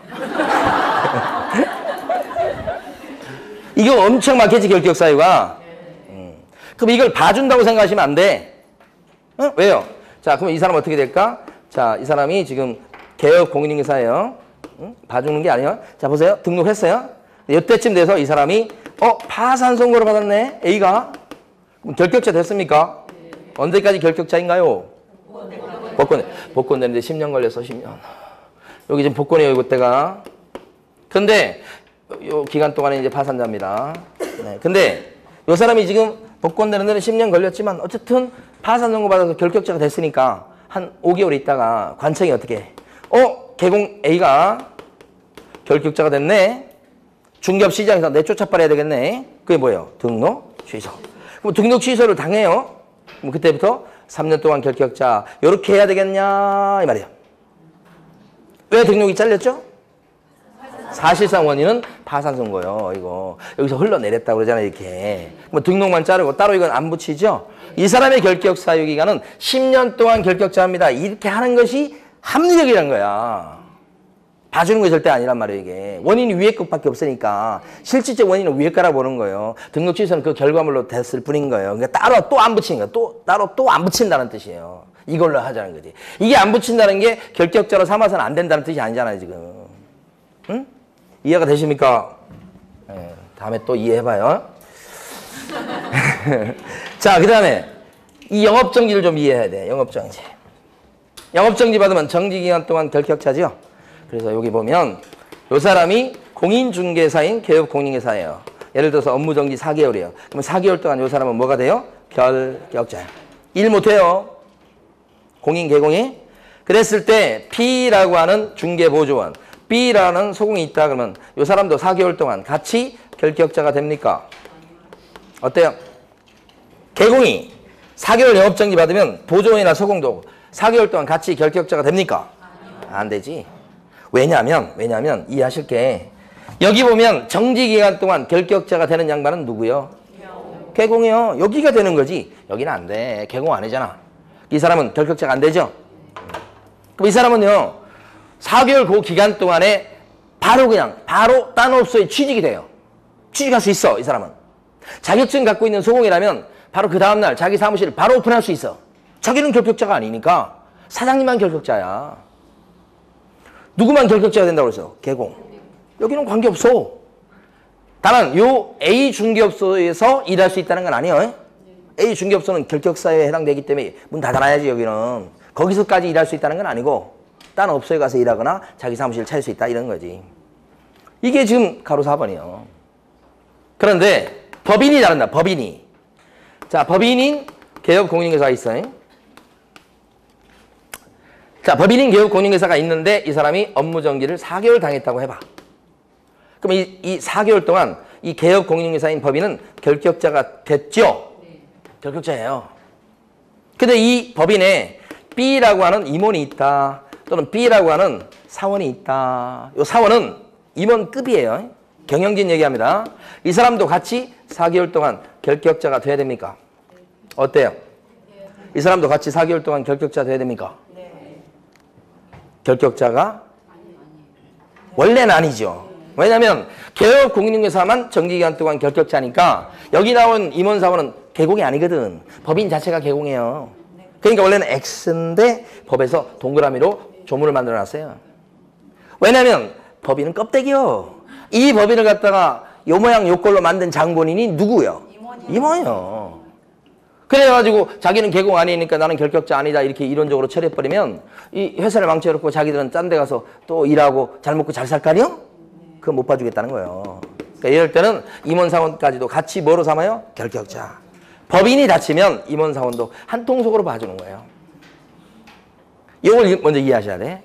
이거 엄청 많겠지 결격사유가. 그럼 이걸 봐준다고 생각하시면 안 돼. 응? 왜요? 자, 그럼 이 사람 어떻게 될까? 자, 이 사람이 지금 개업 공인인계사예요. 응? 봐주는 게 아니에요. 자, 보세요. 등록했어요. 이때쯤 돼서 이 사람이 파산 선고를 받았네. A가. 그럼 결격자 됐습니까? 언제까지 결격자인가요? 복권 되는데 10년 걸렸어. 10년. 여기 지금 복권이에요. 이때가. 근데 요 기간 동안에 이제 파산자입니다. 네. 근데 요 사람이 지금 복권 되는 데는 10년 걸렸지만 어쨌든 파산 선고 받아서 결격자가 됐으니까 한 5개월 있다가 관청이 어떻게 해? 개공 A가 결격자가 됐네. 중개업시장에서 내쫓아 빨아야 되겠네. 그게 뭐예요? 등록 취소. 그럼 등록 취소를 당해요. 그럼 그때부터 3년 동안 결격자 이렇게 해야 되겠냐 이 말이에요. 왜 등록이 잘렸죠? 사실상 원인은 파산 선고예요. 이거 여기서 흘러내렸다고 그러잖아요. 이렇게 뭐 등록만 자르고 따로 이건 안 붙이죠. 이 사람의 결격 사유 기간은 10년 동안 결격자입니다. 이렇게 하는 것이 합리적이란 거야. 봐주는 게 절대 아니란 말이에요. 이게 원인이 위에 것밖에 없으니까 실질적 원인은 위에 거라 보는 거예요. 등록 취소는 그 결과물로 됐을 뿐인 거예요. 그러니까 따로 또 안 붙이는 거예요. 따로 또 안 붙인다는 뜻이에요. 이걸로 하자는 거지. 이게 안 붙인다는 게 결격자로 삼아서는 안 된다는 뜻이 아니잖아요. 지금. 응? 이해가 되십니까? 네, 다음에 또 이해해봐요. 자, 그 다음에 이 영업정지를 좀 이해해야 돼. 영업정지. 영업정지 받으면 정지기간 동안 결격자죠. 그래서 여기 보면 이 사람이 공인중개사인 개업공인중개사예요. 예를 들어서 업무정지 4개월이에요. 그럼 4개월 동안 이 사람은 뭐가 돼요? 결격자예요. 일 못해요. 공인 개공이. 그랬을 때 P라고 하는 중개보조원, B라는 소공이 있다 그러면 이 사람도 4개월 동안 같이 결격자가 됩니까? 어때요? 개공이 4개월 영업정지 받으면 보조원이나 소공도 4개월 동안 같이 결격자가 됩니까? 안 되지. 왜냐하면 이해하실 게 여기 보면 정지기간 동안 결격자가 되는 양반은 누구요? 개공이요. 여기가 되는 거지. 여기는 안 돼. 개공 안 하잖아. 이 사람은 결격자가 안 되죠? 그럼 이 사람은요 4개월 그 기간 동안에 바로 딴 업소에 취직이 돼요. 취직할 수 있어. 이 사람은 자격증 갖고 있는 소공이라면 바로 그 다음날 자기 사무실을 바로 오픈할 수 있어. 자기는 결격자가 아니니까 사장님만 결격자야. 누구만 결격자가 된다고 그랬어? 개공. 여기는 관계없어. 다만 요 A 중개업소에서 일할 수 있다는 건 아니에요. A 중개업소는 결격사유에 해당되기 때문에 문 닫아놔야지. 여기는 거기서까지 일할 수 있다는 건 아니고 딴 업소에 가서 일하거나 자기 사무실을 차릴 수 있다 이런 거지. 이게 지금 가로 4번이에요. 그런데 법인이 다른다. 법인이. 자, 법인인 개업공인중개사가 있어요. 자, 법인인 개업공인중개사가 있는데 이 사람이 업무정지를 4개월 당했다고 해봐. 그럼 이 4개월 동안 이 개업공인중개사인 법인은 결격자가 됐죠? 결격자예요. 근데 이 법인에 B라고 하는 임원이 있다. 또는 B라고 하는 사원이 있다. 이 사원은 임원급이에요. 경영진 얘기합니다. 이 사람도 같이 4개월 동안 결격자가 돼야 됩니까? 어때요? 이 사람도 같이 4개월 동안 결격자 돼야 됩니까? 결격자가? 원래는 아니죠. 왜냐하면 개업공인중개사만 정기기간 동안 결격자니까 여기 나온 임원사원은 개공이 아니거든. 법인 자체가 개공이에요. 그러니까 원래는 X인데 법에서 동그라미로 조문을 만들어놨어요. 왜냐하면 법인은 껍데기요. 이 법인을 갖다가 요 모양 요 꼴로 만든 장본인이 누구요? 임원이요. 그래가지고 자기는 개공 아니니까 나는 결격자 아니다 이렇게 이론적으로 처리해버리면 이 회사를 망쳐놓고 자기들은 딴 데 가서 또 일하고 잘 먹고 잘 살 거 아니요? 그거 못 봐주겠다는 거예요. 그러니까 이럴 때는 임원사원까지도 같이 뭐로 삼아요? 결격자. 법인이 다치면 임원사원도 한 통속으로 봐주는 거예요. 이걸 먼저 이해하셔야 돼.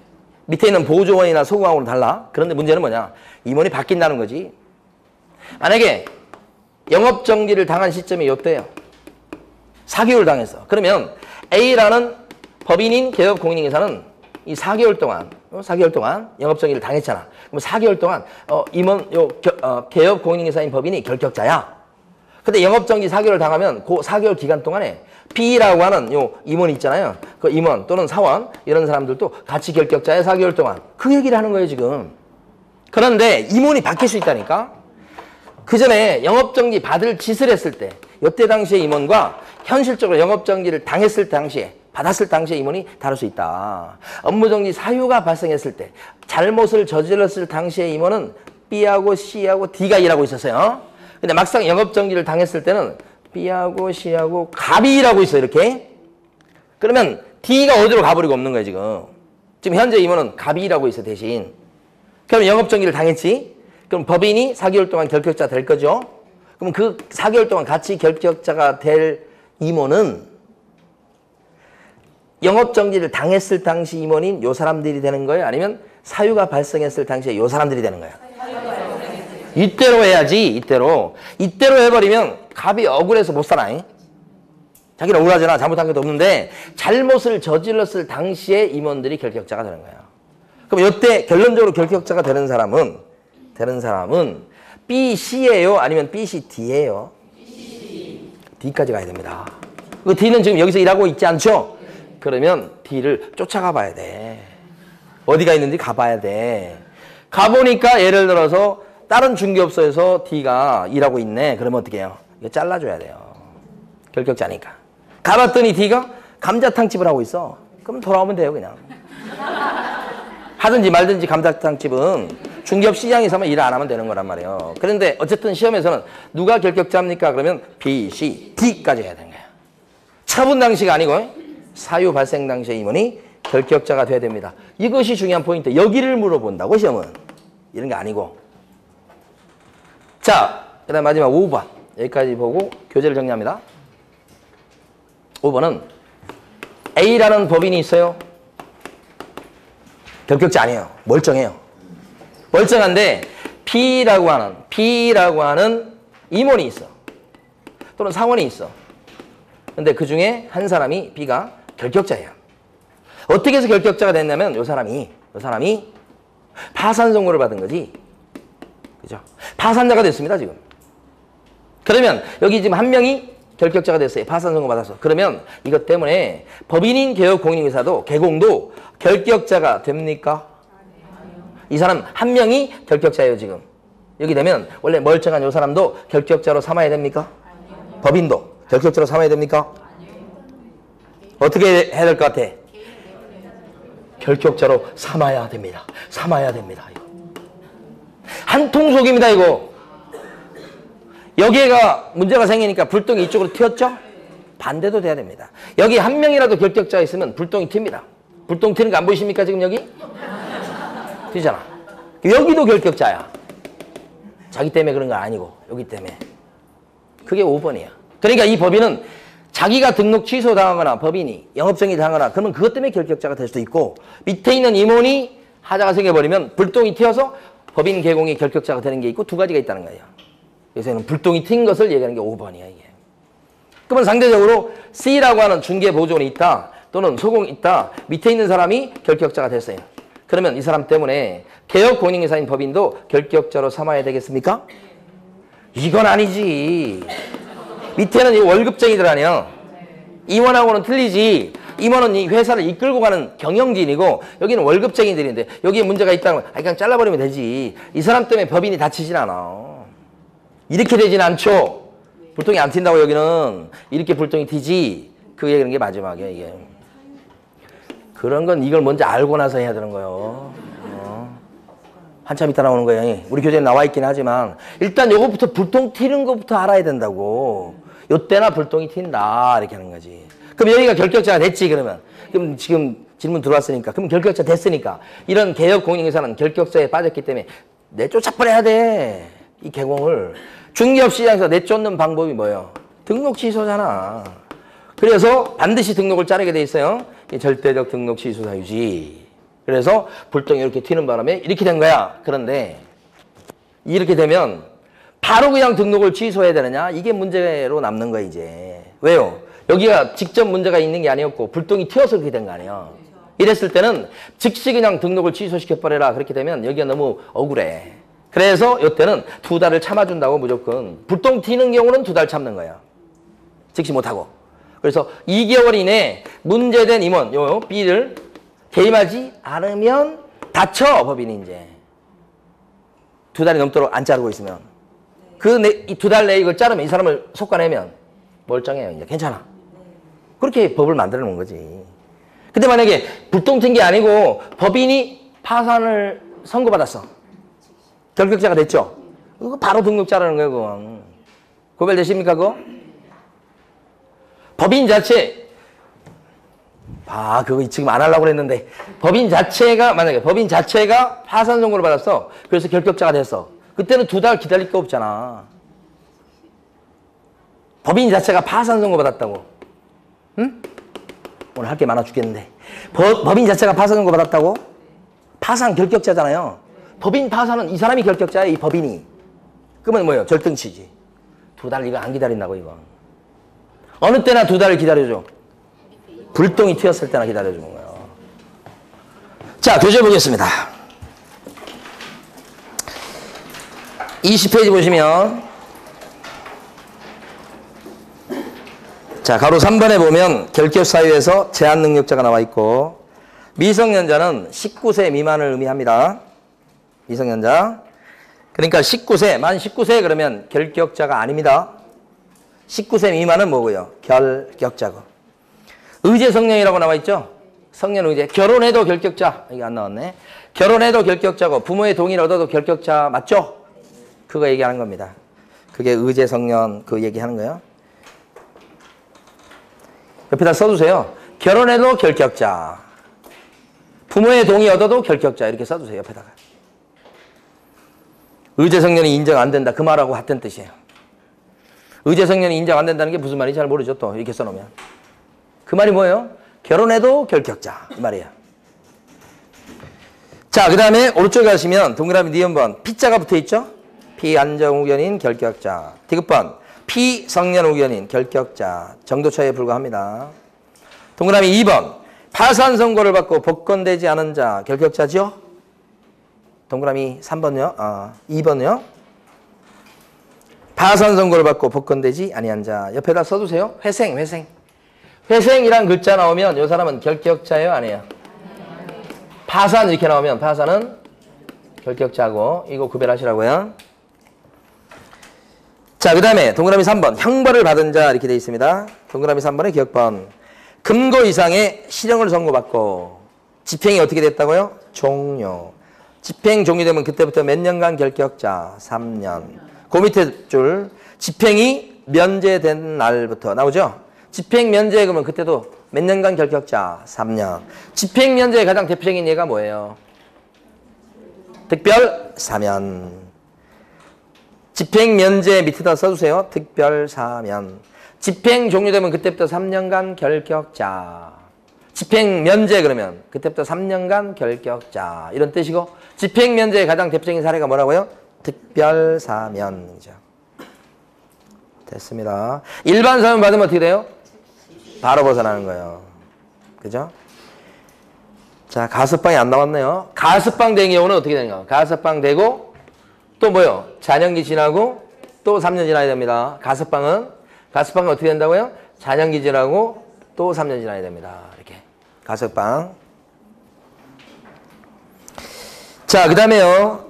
밑에 있는 보조원이나 소공하고는 달라. 그런데 문제는 뭐냐? 임원이 바뀐다는 거지. 만약에 영업정지를 당한 시점이 이때예요. 4개월 당했어. 그러면 A라는 법인인 개업공인인사는 이 4개월 동안 영업정지를 당했잖아. 그럼 4개월 동안 개업공인인사인 법인이 결격자야. 근데 영업정지 4개월 당하면 그 4개월 기간 동안에 B라고 하는 요 임원이 있잖아요. 그 임원 또는 사원 이런 사람들도 같이 결격자야 4개월 동안. 그 얘기를 하는 거예요 지금. 그런데 임원이 바뀔 수 있다니까. 그 전에 영업정지 받을 짓을 했을 때 이때 당시의 임원과 현실적으로 영업정지를 당했을 당시에 받았을 당시의 임원이 다를 수 있다. 업무정지 사유가 발생했을 때 잘못을 저질렀을 당시의 임원은 B하고 C하고 D가 일하고 있었어요. 근데 막상 영업정지를 당했을 때는 B하고 C하고 갑이 일하고 있어요. 이렇게. 그러면 D가 어디로 가버리고 없는 거예요. 지금 현재 임원은 갑이 일하고 있어 대신. 그럼 영업정지를 당했지. 그럼 법인이 4개월 동안 결격자 될 거죠. 그럼 그 4개월 동안 같이 결격자가 될 임원은 영업정지를 당했을 당시 임원인 요 사람들이 되는 거예요? 아니면 사유가 발생했을 당시에 요 사람들이 되는 거예요? 이때로 해야지. 이때로 해버리면 갑이 억울해서 못 살아. 자기는 억울하잖아. 잘못한 것도 없는데 잘못을 저질렀을 당시에 임원들이 결격자가 되는 거예요. 그럼 이때 결론적으로 결격자가 되는 사람은 B, C예요? 아니면 B, C, D예요? D까지 가야 됩니다. 그 D는 지금 여기서 일하고 있지 않죠? 그러면 D를 쫓아가 봐야 돼. 어디가 있는지 가봐야 돼. 가보니까 예를 들어서 다른 중개업소에서 D가 일하고 있네. 그러면 어떻게 해요? 이거 잘라줘야 돼요. 결격자니까. 가봤더니 D가 감자탕집을 하고 있어. 그럼 돌아오면 돼요 그냥. 하든지 말든지 감자탕집은 중개업 시장에서만 일 안 하면 되는 거란 말이에요. 그런데 어쨌든 시험에서는 누가 결격자입니까? 그러면 B, C, D까지 해야 되는 거예요. 처분 당시가 아니고 사유 발생 당시의 임원이 결격자가 돼야 됩니다. 이것이 중요한 포인트. 여기를 물어본다고 시험은. 이런 게 아니고. 자, 그 다음 마지막 5번. 여기까지 보고 교재를 정리합니다. 5번은 A라는 법인이 있어요. 결격자 아니에요. 멀쩡해요. 멀쩡한데 B라고 하는 임원이 있어. 또는 사원이 있어. 근데 그 중에 한 사람이 B가 결격자예요. 어떻게 해서 결격자가 됐냐면 요 사람이 파산 선고를 받은 거지. 그죠? 파산자가 됐습니다, 지금. 그러면 여기 지금 한 명이 결격자가 됐어요. 파산 선고 받아서. 그러면 이것 때문에 법인인 개업공인회사도 개공도 결격자가 됩니까? 이 사람 한 명이 결격자예요, 지금. 여기 되면 원래 멀쩡한 요 사람도 결격자로 삼아야 됩니까? 법인도 결격자로 삼아야 됩니까? 어떻게 해야 될 것 같아? 결격자로 삼아야 됩니다. 한 통속입니다, 이거. 여기가 문제가 생기니까 불똥이 이쪽으로 튀었죠? 반대도 돼야 됩니다. 여기 한 명이라도 결격자가 있으면 불똥이 튑니다. 불똥 튀는 거 안 보이십니까, 지금 여기? 튀잖아. 여기도 결격자야. 자기 때문에 그런 거 아니고 여기 때문에. 그게 5번이야. 그러니까 이 법인은 자기가 등록 취소당하거나 법인이 영업정지 당하거나 그러면 그것 때문에 결격자가 될 수도 있고 밑에 있는 임원이 하자가 생겨버리면 불똥이 튀어서 법인 개공이 결격자가 되는 게 있고 두 가지가 있다는 거예요. 그래서 불똥이 튄 것을 얘기하는 게 5번이야 이게. 그러면 상대적으로 C라고 하는 중개보조원이 있다 또는 소공이 있다. 밑에 있는 사람이 결격자가 됐어요. 그러면 이 사람 때문에 개업공인회사인 법인도 결격자로 삼아야 되겠습니까? 이건 아니지. 밑에는 이 월급쟁이들 아니야. 임원하고는 틀리지. 임원은 이 회사를 이끌고 가는 경영진이고 여기는 월급쟁이들인데 여기에 문제가 있다면 그냥 잘라버리면 되지. 이 사람 때문에 법인이 다치진 않아. 이렇게 되진 않죠. 불똥이 안 튄다고 여기는. 이렇게 불똥이 튀지. 그 얘기하는 게 마지막이야 이게. 그런 건 이걸 먼저 알고 나서 해야 되는 거예요. 한참 있다 나오는 거예요. 우리 교재에 나와 있긴 하지만 일단 요거부터 불똥 튀는 것부터 알아야 된다고. 요때나 불똥이 튄다 이렇게 하는 거지. 그럼 여기가 결격자가 됐지 그러면. 그럼 지금 질문 들어왔으니까. 그럼 결격자 됐으니까. 이런 개업공인회사는 결격자에 빠졌기 때문에 내쫓아버려야 돼. 이 개공을. 중개업 시장에서 내쫓는 방법이 뭐예요? 등록 취소잖아. 그래서 반드시 등록을 자르게 돼 있어요. 절대적 등록 취소 사유지. 그래서 불똥이 이렇게 튀는 바람에 이렇게 된 거야. 그런데 이렇게 되면 바로 그냥 등록을 취소해야 되느냐? 이게 문제로 남는 거야, 이제. 왜요? 여기가 직접 문제가 있는 게 아니었고 불똥이 튀어서 그렇게 된 거 아니야. 이랬을 때는 즉시 그냥 등록을 취소시켜버려라. 그렇게 되면 여기가 너무 억울해. 그래서 이때는 2달을 참아준다고 무조건. 불똥 튀는 경우는 2달 참는 거야. 즉시 못하고. 그래서 2개월 이내에 문제된 임원, 요 B를 개임하지 않으면 다쳐, 법인이 이제. 2달이 넘도록 안 자르고 있으면. 이 2달 내에 이걸 자르면 이 사람을 속아내면 멀쩡해요. 이제 괜찮아. 그렇게 법을 만들어 놓은 거지. 근데 만약에 불똥 튄 게 아니고 법인이 파산을 선고받았어. 결격자가 됐죠? 그거 바로 등록 자르는 거예요, 그건. 고발되십니까, 그거? 법인 자체, 그거 지금 안 하려고 그랬는데, 만약에 법인 자체가 파산 선고를 받았어. 그래서 결격자가 됐어. 그때는 2달 기다릴 거 없잖아. 법인 자체가 파산 선고 받았다고. 응? 오늘 할 게 많아 죽겠는데. 법인 자체가 파산 선고 받았다고? 파산 결격자잖아요. 법인 파산은 이 사람이 결격자야, 이 법인이. 그러면 뭐예요? 절등치지. 2달 이거 안 기다린다고, 이거. 어느 때나 2달을 기다려줘. 불똥이 튀었을 때나 기다려주는 거예요. 자, 교재 보겠습니다. 20페이지 보시면, 자, 가로 3번에 보면 결격사유에서 제한능력자가 나와 있고, 미성년자는 19세 미만을 의미합니다. 미성년자. 그러니까 19세, 만 19세 그러면 결격자가 아닙니다. 19세 미만은 뭐고요? 결격자고. 의제성년이라고 나와 있죠? 성년 의제. 결혼해도 결격자. 이게 안 나왔네. 결혼해도 결격자고 부모의 동의를 얻어도 결격자 맞죠? 그거 얘기하는 겁니다. 그게 의제성년 그 얘기하는 거예요. 옆에다 써주세요. 결혼해도 결격자. 부모의 동의 얻어도 결격자. 이렇게 써주세요. 옆에다가. 의제성년이 인정 안 된다. 그 말하고 같은 뜻이에요. 의제성년이 인정 안 된다는 게 무슨 말인지 잘 모르죠. 또 이렇게 써놓으면. 그 말이 뭐예요? 결혼해도 결격자. 이 말이에요. 자, 그 다음에 오른쪽에 가시면 동그라미 니은번 P자가 붙어있죠? 피안정후견인 결격자. 디귿번 피성년후견인 결격자. 정도 차이에 불과합니다. 동그라미 2번 파산 선고를 받고 복권되지 않은 자 결격자죠? 동그라미 3번요. 2번요. 파산 선고를 받고 복권되지 아니한 자. 옆에다 써주세요. 회생. 회생이란 글자 나오면 이 사람은 결격자예요? 아니에요? 파산 이렇게 나오면 파산은 결격자고 이거 구별하시라고요. 자, 그 다음에 동그라미 3번 형벌을 받은 자 이렇게 되어 있습니다. 동그라미 3번의 기억번 금고 이상의 실형을 선고받고 집행이 어떻게 됐다고요? 종료. 집행 종료되면 그때부터 몇 년간 결격자? 3년. 그 밑에 줄 집행이 면제된 날부터 나오죠? 집행 면제 그러면 그때도 몇 년간 결격자? 3년. 집행 면제의 가장 대표적인 예가 뭐예요? 특별 사면. 집행 면제 밑에다 써주세요. 특별 사면. 집행 종료되면 그때부터 3년간 결격자. 집행 면제 그러면 그때부터 3년간 결격자. 이런 뜻이고 집행 면제의 가장 대표적인 사례가 뭐라고요? 특별 사면이죠. 됐습니다. 일반 사면 받으면 어떻게 돼요? 바로 벗어나는 거예요. 그죠? 자, 가석방이 안 나왔네요. 가석방 된 경우는 어떻게 되는가? 가석방 되고 또 뭐요? 잔영기 지나고 또 3년 지나야 됩니다. 가석방은 어떻게 된다고요? 잔영기 지나고 또 3년 지나야 됩니다. 이렇게. 가석방. 자, 그 다음에요.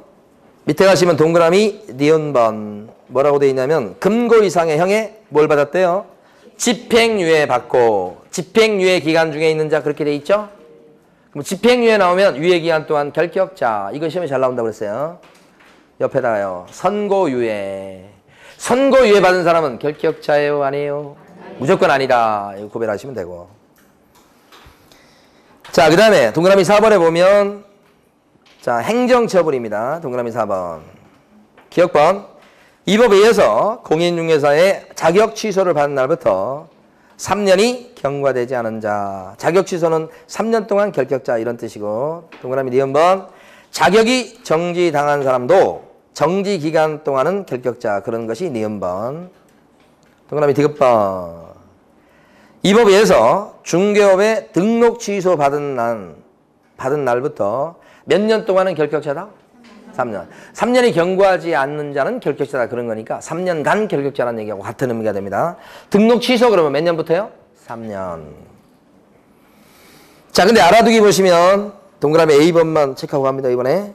밑에 가시면 동그라미 니은번 뭐라고 되어 있냐면 금고 이상의 형에 뭘 받았대요? 집행유예 받고 집행유예 기간 중에 있는 자 그렇게 돼 있죠? 그럼 집행유예 나오면 유예기간 또한 결격자. 이거 시험에 잘 나온다고 그랬어요. 옆에다가요. 선고유예. 선고유예 받은 사람은 결격자예요? 아니에요? 무조건 아니다. 이거 구별하시면 되고. 자, 그 다음에 동그라미 4번에 보면 자, 행정처분입니다. 동그라미 4번. 기억번. 이 법에 의해서 공인중개사의 자격 취소를 받은 날부터 3년이 경과되지 않은 자. 자격 취소는 3년 동안 결격자 이런 뜻이고 동그라미 니은번 자격이 정지당한 사람도 정지 기간 동안은 결격자 그런 것이 니은번. 동그라미 디귿번 이 법에서 중개업에 등록 취소 받은 날부터 몇 년 동안은 결격자다? 3년. 3년이 경과하지 않는 자는 결격자다 그런 거니까 3년간 결격자라는 얘기하고 같은 의미가 됩니다. 등록 취소 그러면 몇 년부터요? 3년. 자, 근데 알아두기 보시면 동그라미 A번만 체크하고 갑니다. 이번에.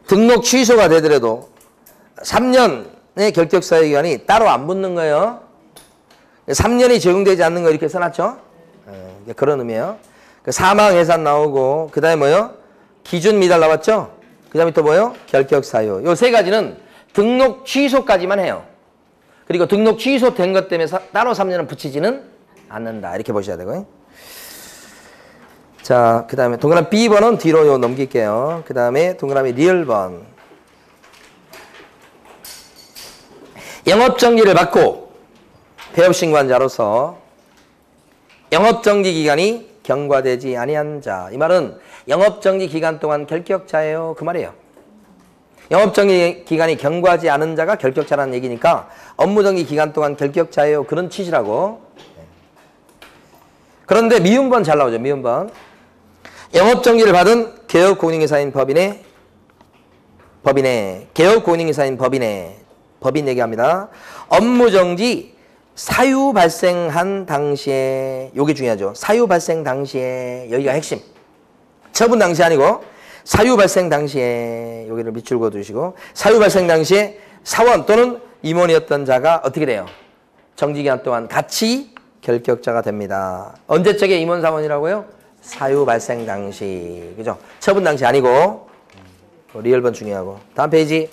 등록 취소가 되더라도 3년의 결격사유 기간이 따로 안 붙는 거예요. 3년이 적용되지 않는 거 이렇게 써놨죠? 그런 의미예요. 사망 해산 나오고 그 다음에 뭐요? 기준 미달 나왔죠? 그 다음에 또 뭐요? 결격 사유. 요 세 가지는 등록 취소까지만 해요. 그리고 등록 취소된 것 때문에 따로 3년은 붙이지는 않는다. 이렇게 보셔야 되고요. 자, 그 다음에 동그라미 B번은 뒤로 요 넘길게요. 그 다음에 동그라미 리을번. 영업정지를 받고 폐업신고한자로서 영업정지 기간이 경과되지 아니한 자. 이 말은 영업정지 기간 동안 결격자예요. 그 말이에요. 영업정지 기간이 경과하지 않은 자가 결격자라는 얘기니까 업무정지 기간 동안 결격자예요. 그런 취지라고. 그런데 미음번 잘 나오죠. 미음번. 영업정지를 받은 개업공인회사인 법인 얘기합니다. 업무정지 사유 발생한 당시에 요게 중요하죠. 사유 발생 당시에 여기가 핵심. 처분 당시 아니고 사유 발생 당시에 여기를 밑줄 그어두시고 사유 발생 당시에 사원 또는 임원이었던 자가 어떻게 돼요? 정지기간 동안 같이 결격자가 됩니다. 언제적에 임원 사원이라고요? 사유 발생 당시. 그죠? 처분 당시 아니고 리얼번 중요하고. 다음 페이지.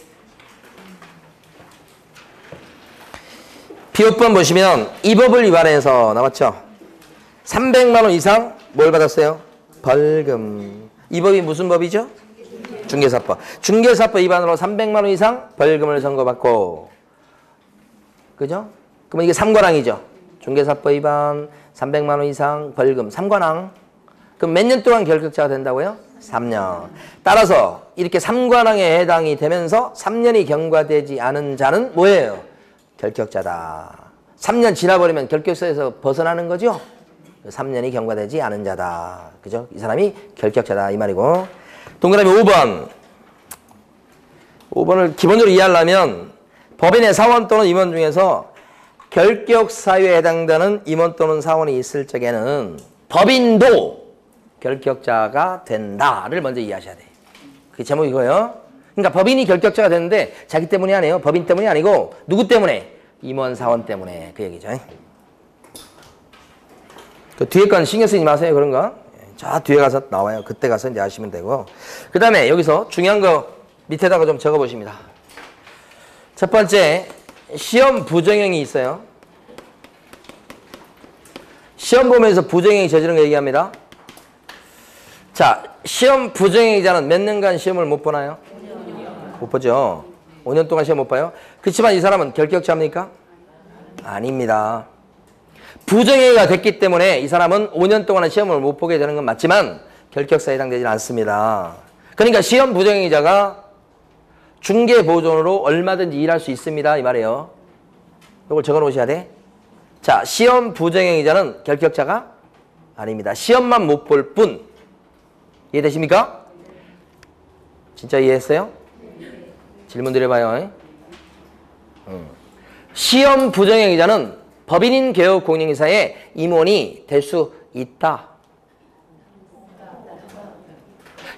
비호법 보시면 이 법을 위반해서 나왔죠. 300만 원 이상 뭘 받았어요? 벌금. 이 법이 무슨 법이죠? 중개사법. 중개사법 위반으로 300만 원 이상 벌금을 선고받고. 그죠? 그러면 이게 3관왕이죠. 중개사법 위반 300만 원 이상 벌금 3관왕. 그럼 몇 년 동안 결격자가 된다고요? 3년. 따라서 이렇게 3관왕에 해당이 되면서 3년이 경과되지 않은 자는 뭐예요? 결격자다. 3년 지나버리면 결격사에서 벗어나는 거죠? 3년이 경과되지 않은 자다. 그죠? 이 사람이 결격자다. 이 말이고. 동그라미 5번. 5번을 기본적으로 이해하려면 법인의 사원 또는 임원 중에서 결격사유에 해당되는 임원 또는 사원이 있을 적에는 법인도 결격자가 된다를 먼저 이해하셔야 돼요. 그게 제목이 이거예요. 그러니까 법인이 결격자가 되는데 자기 때문이 아니에요. 법인 때문이 아니고 누구 때문에? 임원 사원 때문에. 그 얘기죠. 그 뒤에 건 신경 쓰지 마세요. 그런 거. 저 뒤에 가서 나와요. 그때 가서 이제 아시면 되고. 그 다음에 여기서 중요한 거 밑에다가 좀 적어 보십니다. 첫 번째, 시험 부정행위 있어요. 시험 보면서 부정행위 저지른 거 얘기합니다. 자, 시험 부정행위자는 몇 년간 시험을 못 보나요? 못 보죠. 5년 동안 시험 못 봐요. 그렇지만 이 사람은 결격자입니까? 아닙니다. 부정행위가 됐기 때문에 이 사람은 5년 동안은 시험을 못 보게 되는 건 맞지만 결격사에 해당되지는 않습니다. 그러니까 시험 부정행위자가 중개보존으로 얼마든지 일할 수 있습니다. 이 말이에요. 이걸 적어 놓으셔야 돼. 자, 시험 부정행위자는 결격자가 아닙니다. 시험만 못 볼 뿐. 이해되십니까? 진짜 이해했어요? 질문 드려봐요. 시험 부정행위자는 법인인 개업공인회사의 임원이 될 수 있다.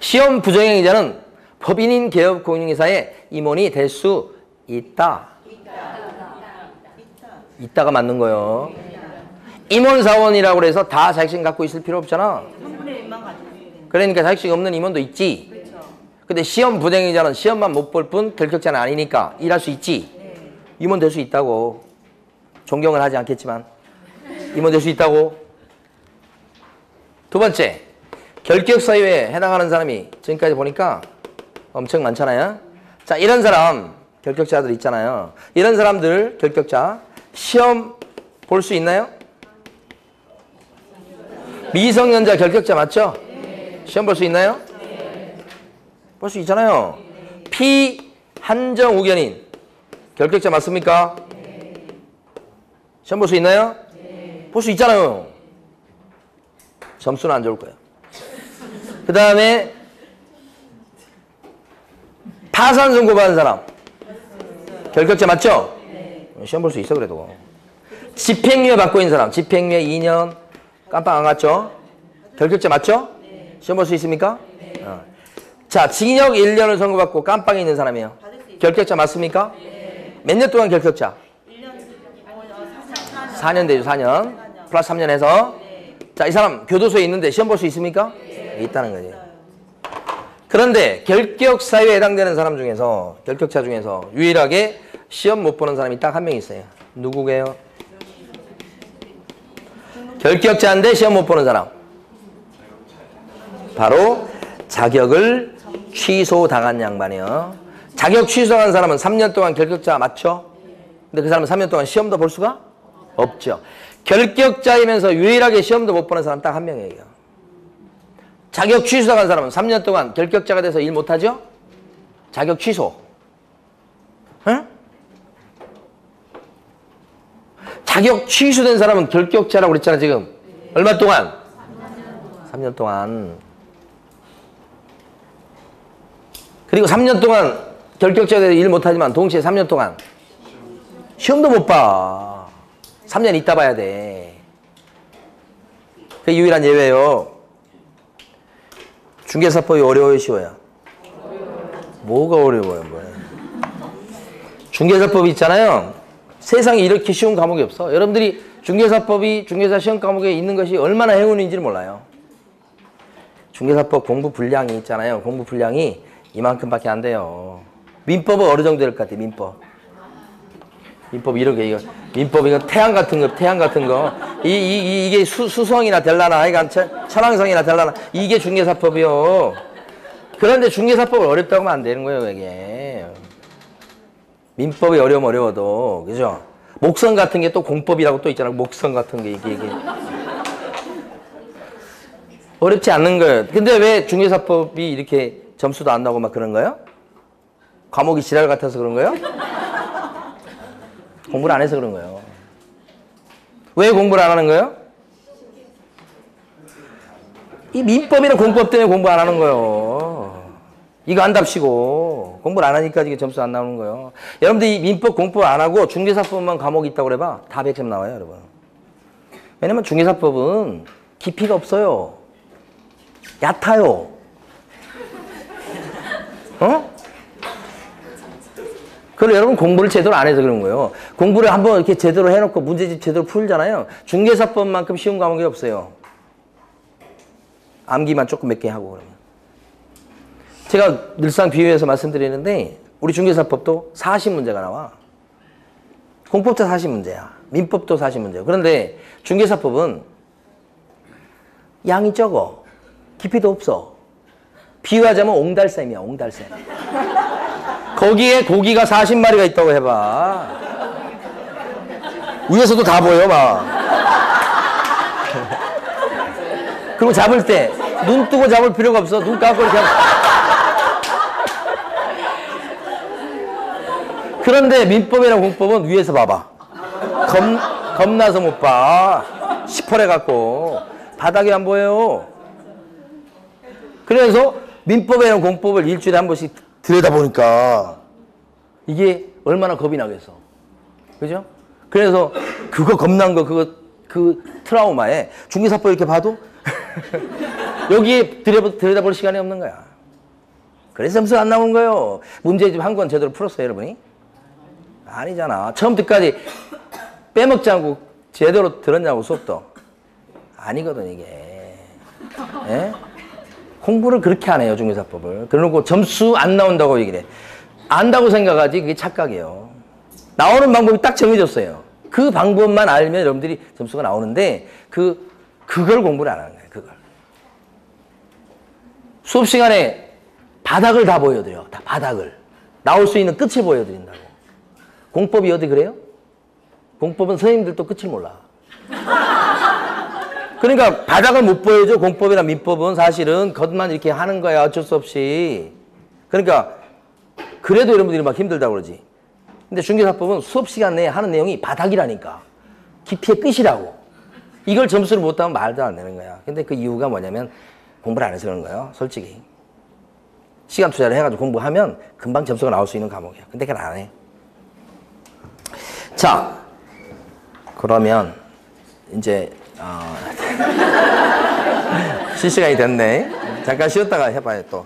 시험 부정행위자는 법인인 개업공인회사의 임원이 될 수 있다. 있다가 맞는 거예요. 임원사원이라고 해서 다 자격증 갖고 있을 필요 없잖아. 그러니까 자격증 없는 임원도 있지. 근데 시험 부정행위자는 시험만 못 볼 뿐 결격자는 아니니까 일할 수 있지. 임원 될 수 있다고. 존경을 하지 않겠지만 임원 될 수 있다고. 두 번째, 결격사유에 해당하는 사람이 지금까지 보니까 엄청 많잖아요. 자, 이런 사람 결격자들 있잖아요. 이런 사람들 결격자 시험 볼 수 있나요? 미성년자 결격자 맞죠? 시험 볼 수 있나요? 볼 수 있잖아요. 피한정우견인 결격자 맞습니까? 시험 볼 수 있나요? 볼 수 있잖아요. 점수는 안 좋을 거예요. 그 다음에 파산 선고 받은 사람 결격자 맞죠? 시험 볼 수 있어 그래도. 집행유예 받고 있는 사람 집행유예 2년 깜빡 안 갔죠? 결격자 맞죠? 시험 볼 수 있습니까? 자, 징역 1년을 선고받고 깜빵에 있는 사람이에요. 결격자 맞습니까? 몇 년 동안 결격자? 4년 되죠, 4년. 플러스 3년 해서. 자, 이 사람 교도소에 있는데 시험 볼 수 있습니까? 있다는 거지. 그런데 결격 사유에 해당되는 사람 중에서, 결격자 중에서 유일하게 시험 못 보는 사람이 딱 한 명 있어요. 누구게요? 결격자인데 시험 못 보는 사람. 바로 자격을 취소당한 양반이요. 자격 취소한 사람은 3년 동안 결격자 맞죠? 근데 그 사람은 3년 동안 시험도 볼 수가 없죠. 결격자이면서 유일하게 시험도 못 보는 사람 딱 한 명이에요. 자격 취소한 사람은 3년 동안 결격자가 돼서 일 못하죠? 자격 취소. 응? 자격 취소된 사람은 결격자라고 그랬잖아 지금. 얼마 동안? 3년 동안. 그리고 3년 동안 결격자가 돼서 일 못하지만 동시에 3년 동안 시험도 못 봐. 3년 있다 봐야 돼. 그게 유일한 예외예요. 중개사법이 어려워요, 쉬워요? 뭐가 어려워요, 뭐야. 중개사법이 있잖아요. 세상에 이렇게 쉬운 과목이 없어. 여러분들이 중개사법이 중개사 시험 과목에 있는 것이 얼마나 행운인지를 몰라요. 중개사법 공부 분량이 있잖아요. 공부 분량이 이만큼밖에 안 돼요. 민법은 어느 정도 될 것 같아요, 민법. 민법 이렇게, 이거. 민법 이거 태양 같은 거. 이게 수성이나 될라나, 하여간 천왕성이나 될라나. 이게 중개사법이요. 그런데 중개사법을 어렵다고 하면 안 되는 거예요, 이게. 민법이 어려워도, 그죠? 목성 같은 게 또 공법이라고 또 있잖아요. 목성 같은 게, 이게. 어렵지 않는 거예요. 근데 왜 중개사법이 이렇게 점수도 안 나오고 막 그런 거예요? 과목이 지랄 같아서 그런 거예요? 공부를 안 해서 그런 거예요. 왜 공부를 안 하는 거예요? 이 민법이나 공법 때문에 공부 안 하는 거예요. 이거 안답시고 공부를 안 하니까 이게 점수 안 나오는 거예요. 여러분들 이 민법 공부 안 하고 중개사법만 과목이 있다고 그래봐. 다 100점 나와요, 여러분. 왜냐면 중개사법은 깊이가 없어요. 얕아요. 어? 그럼 여러분 공부를 제대로 안 해서 그런 거예요. 공부를 한번 이렇게 제대로 해놓고 문제집 제대로 풀잖아요. 중개사법만큼 쉬운 과목이 없어요. 암기만 조금 몇 개 하고 그러면. 제가 늘상 비유해서 말씀드리는데 우리 중개사법도 40문제가 나와. 공법도 40문제야. 민법도 40문제야. 그런데 중개사법은 양이 적어. 깊이도 없어. 비유하자면 옹달샘이야, 옹달샘. 거기에 고기가 40마리가 있다고 해봐. 위에서도 다 보여, 막. 그리고 잡을 때, 눈 뜨고 잡을 필요가 없어. 눈 감고 이렇게 하면. 그런데 민법이나 공법은 위에서 봐봐. 겁나서 못 봐. 시퍼래갖고. 바닥이 안 보여요. 그래서 민법이나 공법을 일주일에 한 번씩 들여다보니까 이게 얼마나 겁이 나겠어. 그죠? 그래서 그거 겁난 거, 그 트라우마에 중개사법 이렇게 봐도 여기에 들여다볼 시간이 없는 거야. 그래서 점수가 안 나오는 거예요. 문제집 한 권 제대로 풀었어요, 여러분이? 아니잖아. 처음부터 끝까지 빼먹지 않고 제대로 들었냐고, 수업도. 아니거든, 이게. 예? 공부를 그렇게 안 해요, 중개사법을. 그러고 점수 안 나온다고 얘기를 해. 안다고 생각하지 그게 착각이에요. 나오는 방법이 딱 정해졌어요. 그 방법만 알면 여러분들이 점수가 나오는데 그걸 공부를 안 하는 거예요, 그걸. 수업 시간에 바닥을 다 보여드려. 다 바닥을. 나올 수 있는 끝을 보여드린다고. 공법이 어디 그래요? 공법은 선생님들도 끝을 몰라. 그러니까 바닥을 못 보여줘. 공법이나 민법은 사실은 겉만 이렇게 하는 거야. 어쩔 수 없이. 그러니까 그래도 여러분들이 막 힘들다고 그러지. 근데 중개사법은 수업 시간 내에 하는 내용이 바닥이라니까. 깊이의 끝이라고. 이걸 점수를 못 따면 말도 안 되는 거야. 근데 그 이유가 뭐냐면 공부를 안 해서 그런 거예요. 솔직히. 시간 투자를 해가지고 공부하면 금방 점수가 나올 수 있는 과목이야. 근데 그걸 안 해. 자, 그러면 이제 쉴 시간이 됐네. 잠깐 쉬었다가 해봐요 또.